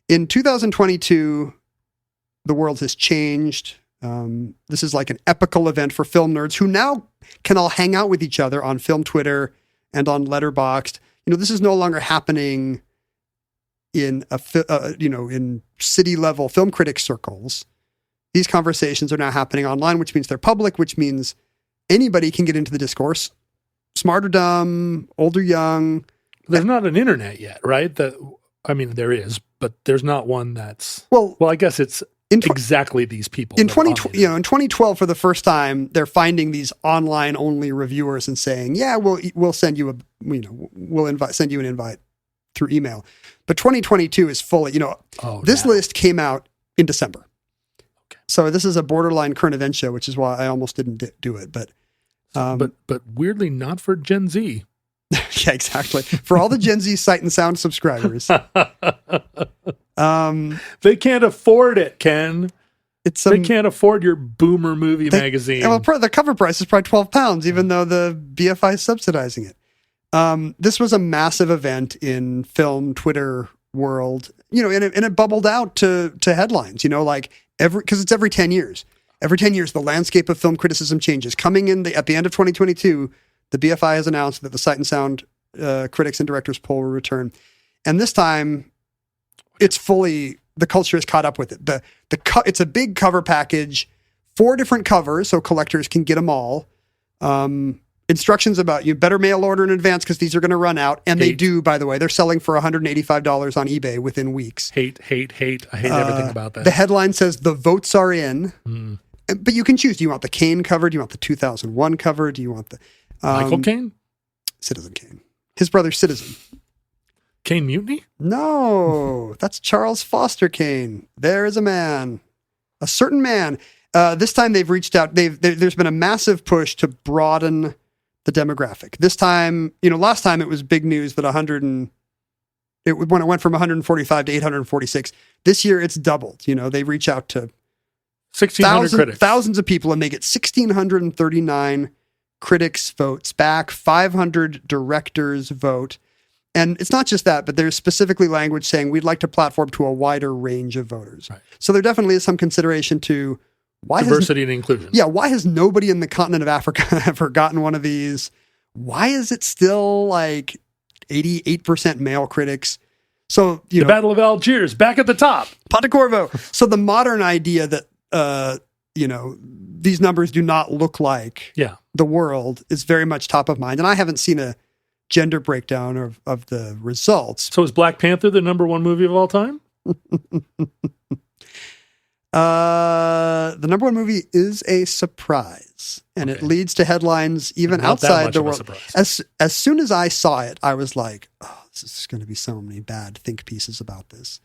S6: In 2022, the world has changed. This is like an epical event for film nerds who now can all hang out with each other on film Twitter and on Letterboxd. This is no longer happening in in city level film critic circles. These conversations are now happening online, which means they're public, which means anybody can get into the discourse. Smart or dumb, old or young.
S4: There's not an internet yet, right? There is, but there's not one that's... Well, I guess it's exactly these people.
S6: In 2012, for the first time, they're finding these online-only reviewers and saying, yeah, we'll send you send you an invite through email. But 2022 is fully, this list came out in December. Okay. So this is a borderline current event show, which is why I almost didn't do it. But
S4: weirdly not for Gen Z.
S6: Yeah, exactly. For all the Gen Z Sight and Sound subscribers.
S4: They can't afford it, Ken. They can't afford your boomer movie magazine.
S6: Well, the cover price is probably £12, even though the BFI is subsidizing it. This was a massive event in film Twitter world, and it bubbled out to headlines, because it's every 10 years. Every 10 years, the landscape of film criticism changes. Coming in at the end of 2022, the BFI has announced that the Sight and Sound critics and directors poll will return. And this time, it's fully, the culture has caught up with it. It's a big cover package, 4 different covers, so collectors can get them all. Instructions about you better mail order in advance because these are going to run out. And they do, by the way. They're selling for $185 on eBay within weeks.
S4: Hate. I hate everything about that.
S6: The headline says, the votes are in. But you can choose. Do you want the Kane cover? Do you want the 2001 cover? Do you want the...
S4: Michael Caine?
S6: Citizen Kane. His brother Citizen.
S4: Kane Mutiny?
S6: No, that's Charles Foster Kane. There is a man. A certain man. This time they've reached out. There's been a massive push to broaden the demographic. This time, last time it was big news that when it went from 145 to 846. This year it's doubled. They reach out to
S4: 1,600 critics.
S6: Thousands of people, and they get 1,639 critics votes back, 500 directors vote. And it's not just that, but there's specifically language saying we'd like to platform to a wider range of voters. Right. So there definitely is some consideration to
S4: diversity and inclusion.
S6: Yeah. Why has nobody in the continent of Africa ever gotten one of these? Why is it still like 88% male critics? So,
S4: the Battle of Algiers back at the top.
S6: Ponte Corvo. So the modern idea that, these numbers do not look like the world is very much top of mind. And I haven't seen a gender breakdown of the results.
S4: So is Black Panther the number 1 movie of all time?
S6: The number 1 movie is a surprise, and it leads to headlines even outside the world. As soon as I saw it, I was like, oh, this is going to be so many bad think pieces about this.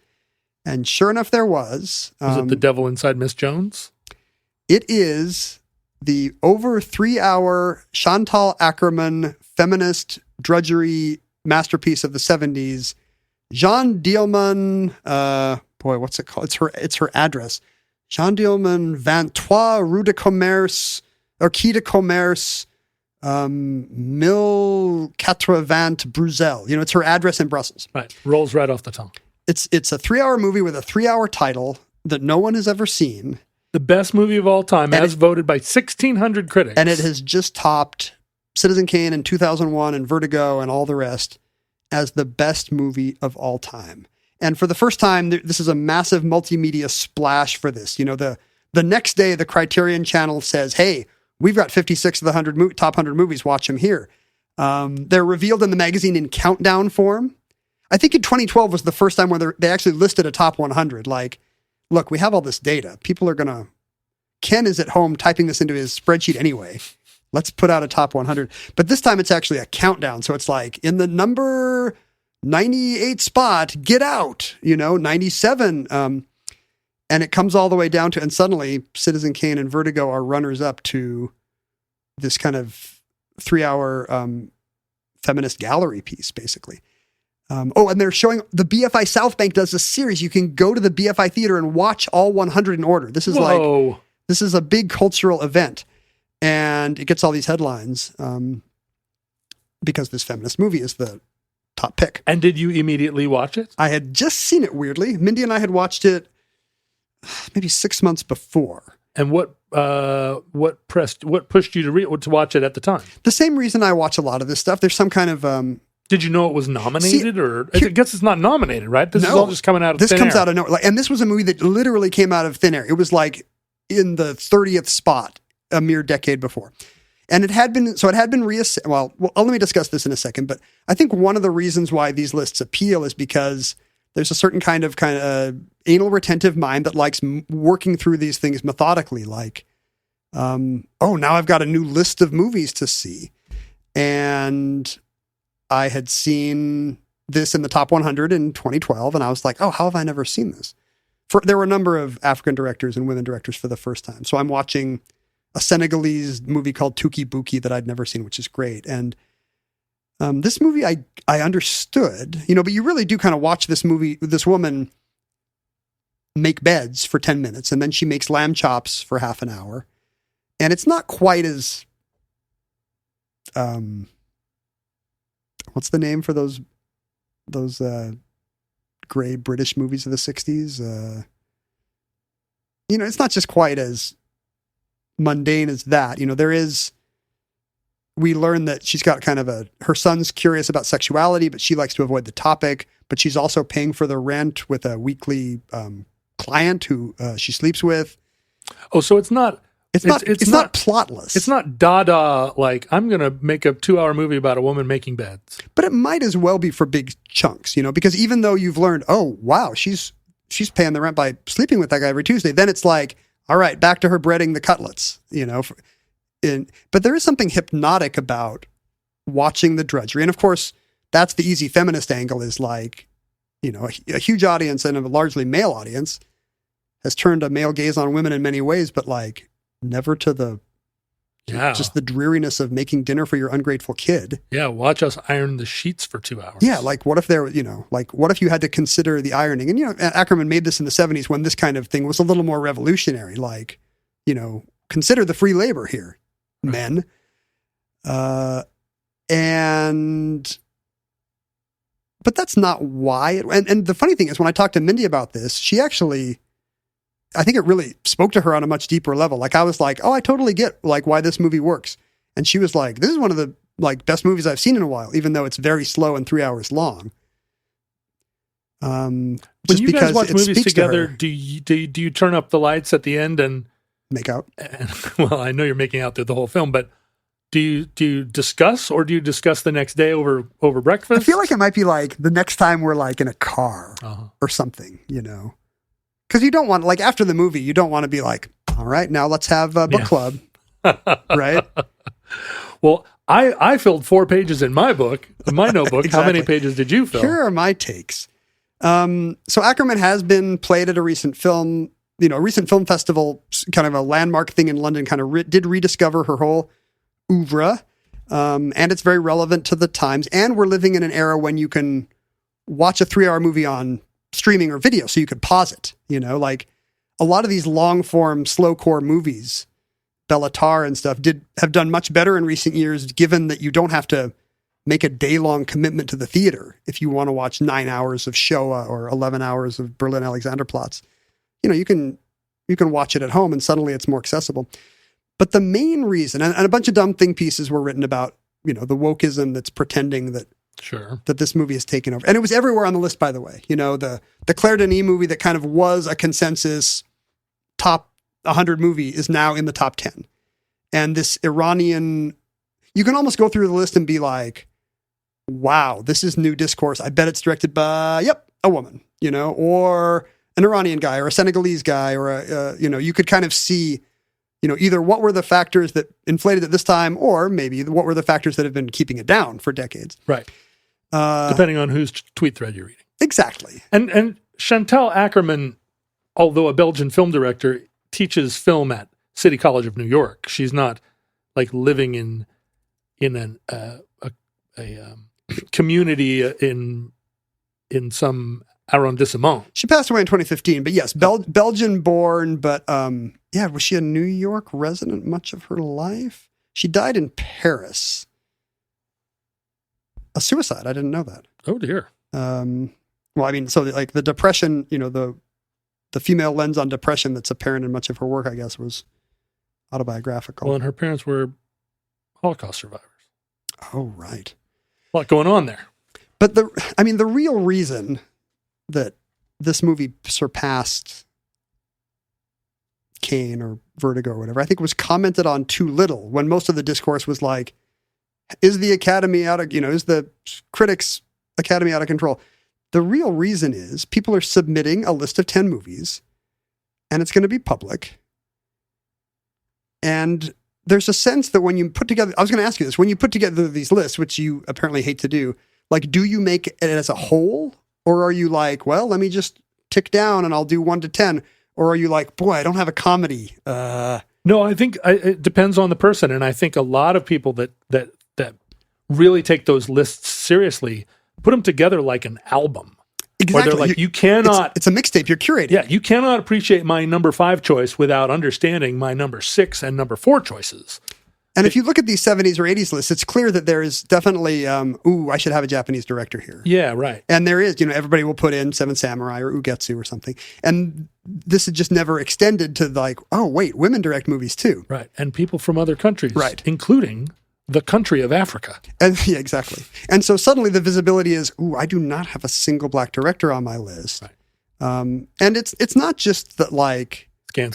S6: And sure enough, there was.
S4: Was it The Devil Inside Miss Jones?
S6: It is the over 3-hour Chantal Akerman feminist drudgery masterpiece of the 70s, Jean Dielman, what's it called? It's her address. Jean Dielman, 23 Rue de Commerce, or Quai de Commerce, 1080 Bruxelles. It's her address in Brussels.
S4: Right. Rolls right off the tongue.
S6: It's a 3-hour movie with a 3-hour title that no one has ever seen.
S4: The best movie of all time, as voted by 1,600 critics.
S6: And it has just topped Citizen Kane in 2001 and Vertigo and all the rest as the best movie of all time. And for the first time, this is a massive multimedia splash for this. The next day, the Criterion Channel says, hey, we've got 56 of the top 100 movies. Watch them here. They're revealed in the magazine in countdown form. I think in 2012 was the first time where they actually listed a top 100. Like, look, we have all this data. People are going to... Ken is at home typing this into his spreadsheet anyway. Let's put out a top 100. But this time it's actually a countdown. So it's like, in the number 98 spot, Get Out, 97. And it comes all the way down to... And suddenly, Citizen Kane and Vertigo are runners-up to this kind of 3-hour feminist gallery piece, basically. And they're showing the BFI South Bank does a series. You can go to the BFI theater and watch all 100 in order. This is this is a big cultural event, and it gets all these headlines because this feminist movie is the top pick.
S4: And did you immediately watch it?
S6: I had just seen it weirdly. Mindy and I had watched it maybe 6 months before.
S4: And what pushed you to watch it at the time?
S6: The same reason I watch a lot of this stuff. There's some kind of
S4: did you know it was nominated, I guess it's not nominated, right? This is all just coming out of thin air.
S6: This comes out of nowhere. And this was a movie that literally came out of thin air. It was like in the 30th spot a mere decade before. And it had been reassessed. Well, let me discuss this in a second. But I think one of the reasons why these lists appeal is because there's a certain kind of anal retentive mind that likes working through these things methodically. Like, now I've got a new list of movies to see. And I had seen this in the top 100 in 2012, and I was like, how have I never seen this? There were a number of African directors and women directors for the first time. So I'm watching a Senegalese movie called Tuki Buki that I'd never seen, which is great. And this movie I understood, but you really do kind of watch this woman make beds for 10 minutes, and then she makes lamb chops for half an hour. And it's not quite as... what's the name for those gray British movies of the 60s? It's not just quite as mundane as that. We learn that she's got kind of her son's curious about sexuality, but she likes to avoid the topic, but she's also paying for the rent with a weekly client who she sleeps with. Oh, so it's not... It's not plotless. It's not Dada, like, I'm going to make a 2-hour movie about a woman making beds. But it might as well be for big chunks, because even though you've learned, oh, wow, she's paying the rent by sleeping with that guy every Tuesday, then it's like, all right, back to her breading the cutlets, but there is something hypnotic about watching the drudgery. And of course, that's the easy feminist angle is like, a huge audience and a largely male audience has turned a male gaze on women in many ways, but like, never to just the dreariness of making dinner for your ungrateful kid. Yeah, watch us iron the sheets for 2 hours. Yeah, like what if what if you had to consider the ironing? And, Ackerman made this in the 70s when this kind of thing was a little more revolutionary. Like, consider the free labor here, men. But that's not why. And the funny thing is when I talked to Mindy about this, she actually... I think it really spoke to her on a much deeper level. Like I was like, oh, I totally get like why this movie works. And she was like, this is one of the like best movies I've seen in a while, even though it's very slow and 3 hours long. When you guys watch movies together, do you turn up the lights at the end and make out? Well, I know you're making out through the whole film, but do you discuss, or do you discuss the next day over breakfast? I feel like it might be like the next time we're like in a car or something, Because you don't want, like, after the movie, you don't want to be like, all right, now let's have a book club, right? Well, I filled 4 pages in my notebook. Exactly. How many pages did you fill? Here are my takes. So Ackerman has been played at a recent film festival, kind of a landmark thing in London, kind of did rediscover her whole oeuvre. And it's very relevant to the times. And we're living in an era when you can watch a 3-hour movie on streaming or video so you could pause it. Like a lot of these long form, slow core movies, Bellatar and stuff, have done much better in recent years, given that you don't have to make a day-long commitment to the theater if you want to watch 9 hours of Shoah or 11 hours of Berlin Alexanderplatz. You can watch it at home and suddenly it's more accessible. But the main reason, and a bunch of dumb think pieces were written about, the wokeism that's pretending that that this movie has taken over. And it was everywhere on the list, by the way. The Claire Denis movie that kind of was a consensus top 100 movie is now in the top 10. And this Iranian, you can almost go through the list and be like, wow, this is new discourse. I bet it's directed by, a woman, or an Iranian guy or a Senegalese guy, or you could kind of see, either what were the factors that inflated it this time, or maybe what were the factors that have been keeping it down for decades.
S4: Right. Depending on whose tweet thread you're reading.
S6: Exactly.
S4: And Chantal Ackerman, although a Belgian film director, teaches film at City College of New York. She's not like living in a community in some arrondissement.
S6: She passed away in 2015, but yes, Belgian born, but was she a New York resident much of her life? She died in Paris. A suicide. I didn't know that.
S4: Oh dear.
S6: Well, I mean, so like the depression, the female lens on depression that's apparent in much of her work, I guess, was autobiographical.
S4: Well, and her parents were Holocaust survivors.
S6: Oh, right.
S4: A lot going on there.
S6: But the real reason that this movie surpassed Kane or Vertigo or whatever, I think was commented on too little, when most of the discourse was like, is the Academy is the critics' Academy out of control? The real reason is people are submitting a list of 10 movies, and it's going to be public. And there's a sense that when you put together, I was going to ask you this, when you put together these lists, which you apparently hate to do, like, do you make it as a whole? Or are you like, well, let me just tick down and I'll do 1 to 10? Or are you like, boy, I don't have a comedy?
S4: No, I think it depends on the person. And I think a lot of people that really take those lists seriously put them together like an album.
S6: Exactly.
S4: Where they're like, you cannot...
S6: It's a mixtape you're curating.
S4: Yeah, you cannot appreciate my number 5 choice without understanding my number 6 and number 4 choices.
S6: And if you look at these 70s or 80s lists, it's clear that there is definitely, I should have a Japanese director here.
S4: Yeah, right.
S6: And there is, everybody will put in Seven Samurai or Ugetsu or something. And this is just never extended to like, oh, wait, women direct movies too.
S4: Right. And people from other countries.
S6: Right.
S4: Including the country of Africa.
S6: And yeah, exactly. And so suddenly the visibility is, I do not have a single black director on my list.
S4: Right.
S6: And it's not just that like...
S4: Scan.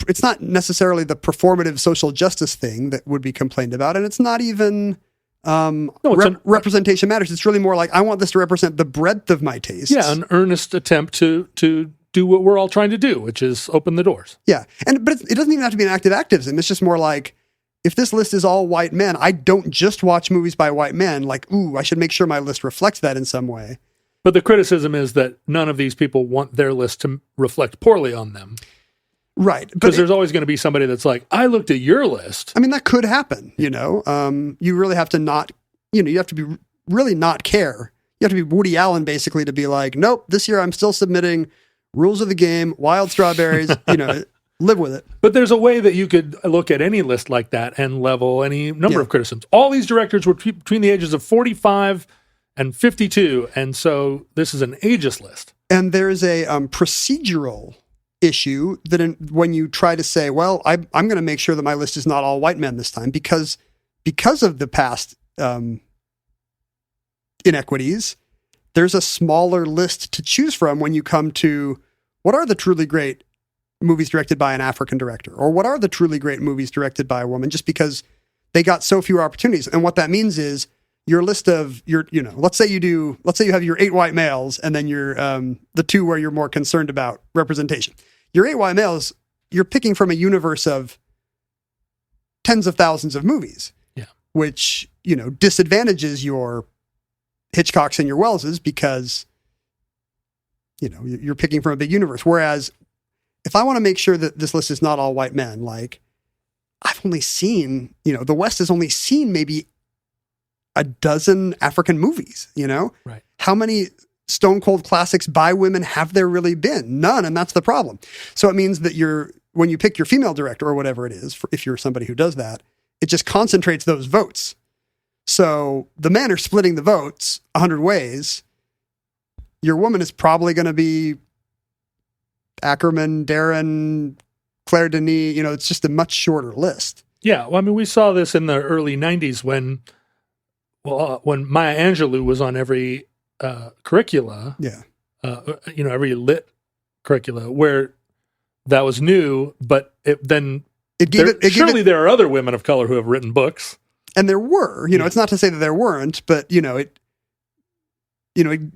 S6: It's not necessarily the performative social justice thing that would be complained about. And it's not even representation matters. It's really more like, I want this to represent the breadth of my tastes.
S4: Yeah, an earnest attempt to do what we're all trying to do, which is open the doors.
S6: Yeah. But it doesn't even have to be an active activism. It's just more like, if this list is all white men, I don't just watch movies by white men. Like, I should make sure my list reflects that in some way.
S4: But the criticism is that none of these people want their list to reflect poorly on them.
S6: Right.
S4: Because there's always going to be somebody that's like, I looked at your list.
S6: I mean, that could happen, You really have to not, you have to be really not care. You have to be Woody Allen, basically, to be like, nope, this year I'm still submitting Rules of the Game, Wild Strawberries, live with it.
S4: But there's a way that you could look at any list like that and level any number of criticisms. All these directors were between the ages of 45 and 52, and so this is an ageist list. And
S6: there's a procedural issue that when you try to say, well, I'm going to make sure that my list is not all white men this time because of the past inequities, there's a smaller list to choose from when you come to what are the truly great movies directed by an African director, or what are the truly great movies directed by a woman, just because they got so few opportunities. And what that means is your list of let's say you have your 8 white males and then your the 2 where you're more concerned about representation. Your 8 white males, you're picking from a universe of tens of thousands of movies, which, disadvantages your Hitchcocks and your Welleses because, you're picking from a big universe. Whereas if I want to make sure that this list is not all white men, like I've only seen, the West has only seen maybe a dozen African movies, you know?
S4: Right.
S6: How many stone cold classics by women have there really been? None, and that's the problem. So it means that when you pick your female director or whatever it is, if you're somebody who does that, it just concentrates those votes. So the men are splitting the votes 100 ways. Your woman is probably going to be Ackerman, Darren, Claire Denis. You know, it's just a much shorter list.
S4: Yeah, well, I mean, we saw this in the early 90s when Maya Angelou was on every curricula.
S6: Yeah.
S4: Every lit curricula where that was new, but surely there are other women of color who have written books.
S6: And there were, it's not to say that there weren't, but, it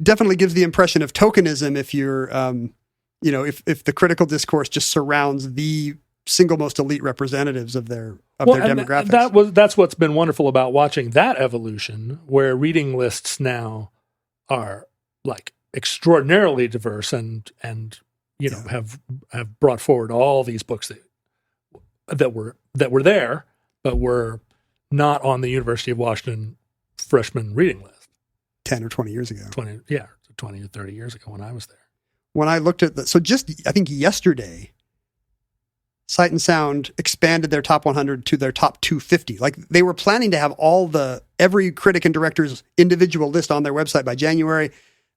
S6: definitely gives the impression of tokenism if you're, if the critical discourse just surrounds the single most elite representatives of their demographics.
S4: That's what's been wonderful about watching that evolution, where reading lists now are like extraordinarily diverse and have brought forward all these books that were there, but were not on the University of Washington freshman reading list
S6: 10 or 20 years ago.
S4: 20 or 30 years ago when I was there.
S6: When I looked at I think yesterday, Sight and Sound expanded their top 100 to their top 250. Like they were planning to have every critic and director's individual list on their website by January.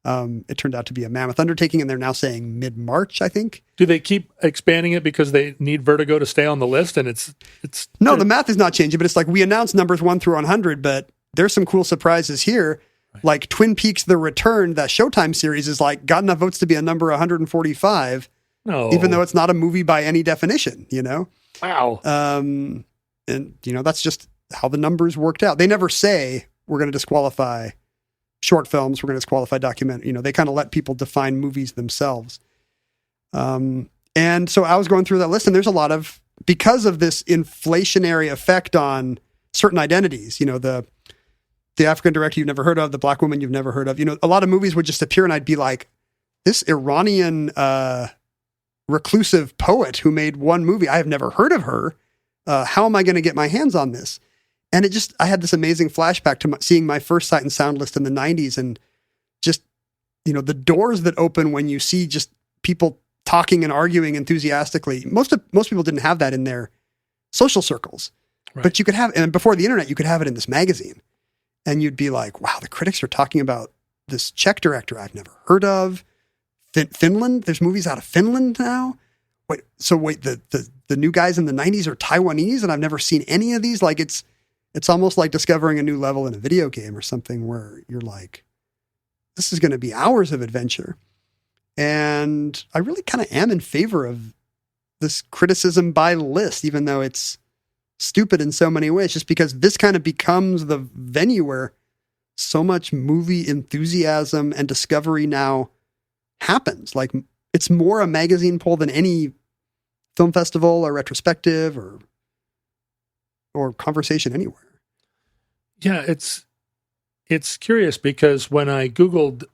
S6: It turned out to be a mammoth undertaking, and they're now saying mid-March, I think.
S4: Do they keep expanding it because they need Vertigo to stay on the list? And it's
S6: no, the math is not changing, but it's like we announced numbers 1 through 100, but there's some cool surprises here. Right. Like Twin Peaks: The Return, that Showtime series is like got enough votes to be a number 145.
S4: No,
S6: even though it's not a movie by any definition,
S4: Wow.
S6: And that's just how the numbers worked out. They never say we're going to disqualify short films, we're going to disqualify documentary. They kind of let people define movies themselves. And so I was going through that list, and there's a lot of, because of this inflationary effect on certain identities, the African director you've never heard of, the black woman you've never heard of, a lot of movies would just appear and I'd be like, this Iranian reclusive poet who made one movie, I have never heard of her. How am I going to get my hands on this? And I had this amazing flashback to seeing my first Sight and Sound list in the 90s, and just, the doors that open when you see just people talking and arguing enthusiastically. Most people didn't have that in their social circles, right. But you could have, and before the internet, you could have it in this magazine, and you'd be like, wow, the critics are talking about this Czech director I've never heard of. Finland, there's movies out of Finland now. Wait, the new guys in the 90s are Taiwanese, and I've never seen any of these. Like it's almost like discovering a new level in a video game or something, where you're like, this is going to be hours of adventure. And I really kind of am in favor of this criticism by list, even though it's stupid in so many ways, just because this kind of becomes the venue where so much movie enthusiasm and discovery now happens. Like it's more a magazine poll than any film festival or retrospective or conversation anywhere.
S4: Yeah, it's curious because when I Googled,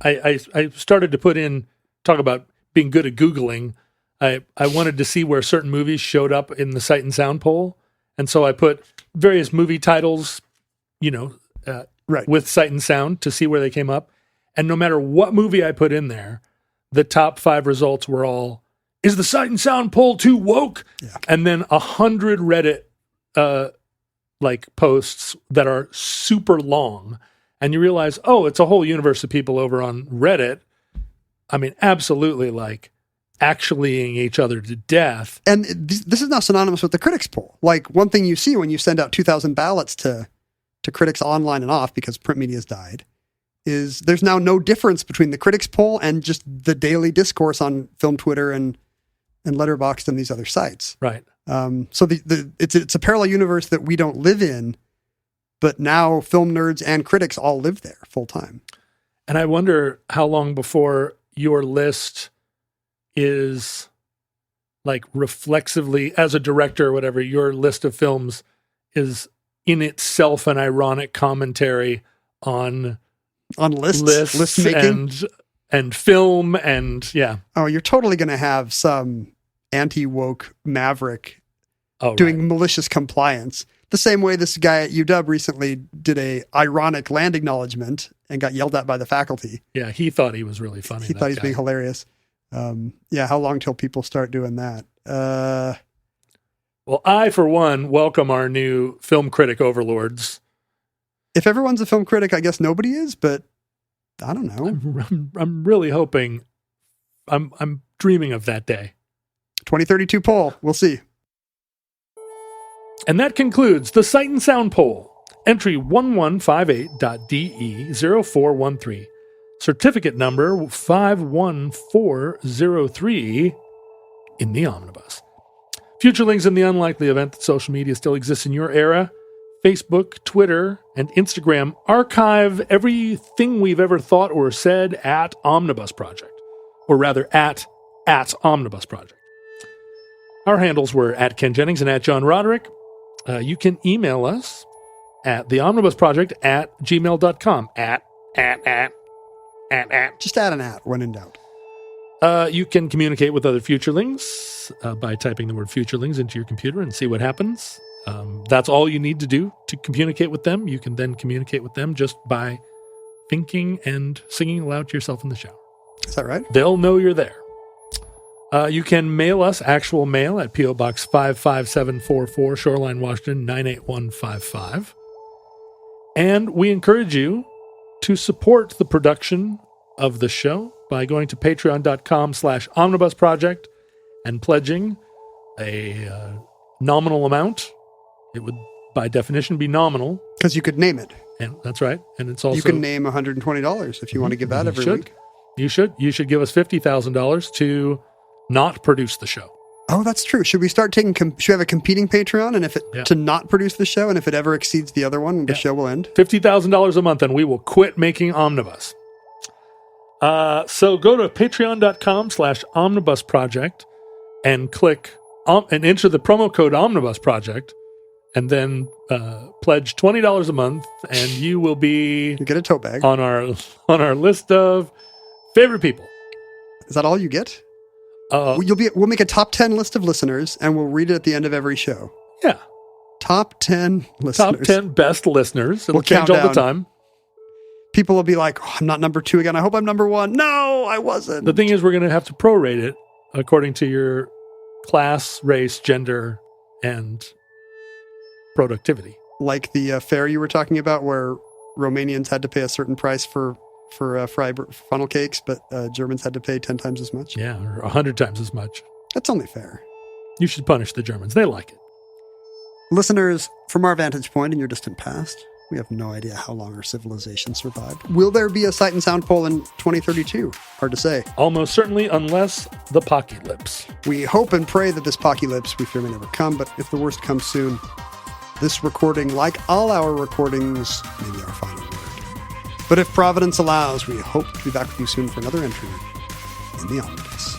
S4: I started to talk about being good at Googling. I wanted to see where certain movies showed up in the Sight and Sound poll. And so I put various movie titles,
S6: right,
S4: with Sight and Sound to see where they came up. And no matter what movie I put in there, the top 5 results were all, is the Sight and Sound poll too woke?
S6: Yeah.
S4: And then 100 Reddit posts that are super long. And you realize, oh, it's a whole universe of people over on Reddit. I mean, absolutely actuallying each other to death.
S6: And this is now synonymous with the critics poll. Like one thing you see when you send out 2,000 ballots to critics online and off because print media has died is there's now no difference between the critics poll and just the daily discourse on film Twitter and Letterboxd and these other sites.
S4: Right.
S6: So it's a parallel universe that we don't live in, but now film nerds and critics all live there full time.
S4: And I wonder how long before your list is reflexively, as a director or whatever, your list of films is in itself an ironic commentary on lists making and film and yeah.
S6: Oh, you're totally going to have some anti-woke maverick doing malicious compliance. The same way this guy at UW recently did a ironic land acknowledgement and got yelled at by the faculty.
S4: Yeah, he thought he was really funny.
S6: He thought he was being hilarious. How long till people start doing that?
S4: Well, I, for one, welcome our new film critic overlords.
S6: If everyone's a film critic, I guess nobody is, but I don't know.
S4: I'm really hoping, I'm dreaming of that day.
S6: 2032 poll. We'll see.
S4: And that concludes the Sight and Sound poll. Entry 1158.DE0413. Certificate number 51403 in the omnibus. Futurelings, in the unlikely event that social media still exists in your era, Facebook, Twitter, and Instagram archive everything we've ever thought or said at Omnibus Project. Or rather, at Omnibus Project. Our handles were at Ken Jennings and at John Roderick. You can email us at theomnibusproject@gmail.com. At.
S6: Just add an at when in doubt.
S4: You can communicate with other Futurelings by typing the word Futurelings into your computer and see what happens. That's all you need to do to communicate with them. You can then communicate with them just by thinking and singing aloud to yourself in the shower.
S6: Is that right?
S4: They'll know you're there. You can mail us actual mail at P.O. Box 55744, Shoreline, Washington, 98155. And we encourage you to support the production of the show by going to patreon.com/omnibusproject and pledging a nominal amount. It would, by definition, be nominal.
S6: Because you could name it.
S4: And that's right. And it's also...
S6: You can name $120 if you want to give that every week.
S4: You should. You should give us $50,000 to not produce the show.
S6: Oh, that's true. Should we start taking? Should we have a competing Patreon, and to not produce the show, and if it ever exceeds the other one, the show will end.
S4: $50,000 a month, and we will quit making Omnibus. So go to patreon.com/omnibusproject and click and enter the promo code Omnibus Project, and then pledge $20 a month, and you will be
S6: you get a tote bag
S4: on our list of favorite people.
S6: Is that all you get? We'll make a top 10 list of listeners, and we'll read it at the end of every show.
S4: Yeah.
S6: Top 10 listeners.
S4: Top 10 best listeners. It'll change all the time.
S6: People will be like, I'm not number 2 again. I hope I'm number 1. No, I wasn't.
S4: The thing is, we're going to have to prorate it according to your class, race, gender, and productivity.
S6: Like the fair you were talking about, where Romanians had to pay a certain price for funnel cakes, but Germans had to pay 10 times as much.
S4: Yeah, or 100 times as much.
S6: That's only fair.
S4: You should punish the Germans. They like it.
S6: Listeners, from our vantage point in your distant past, we have no idea how long our civilization survived. Will there be a Sight and Sound poll in 2032? Hard to say.
S4: Almost certainly, unless the Pocky-Lips.
S6: We hope and pray that this Pocky-Lips we fear may never come, but if the worst comes soon, this recording, like all our recordings, may be our final word. But if Providence allows, we hope to be back with you soon for another entry in the Omnibus.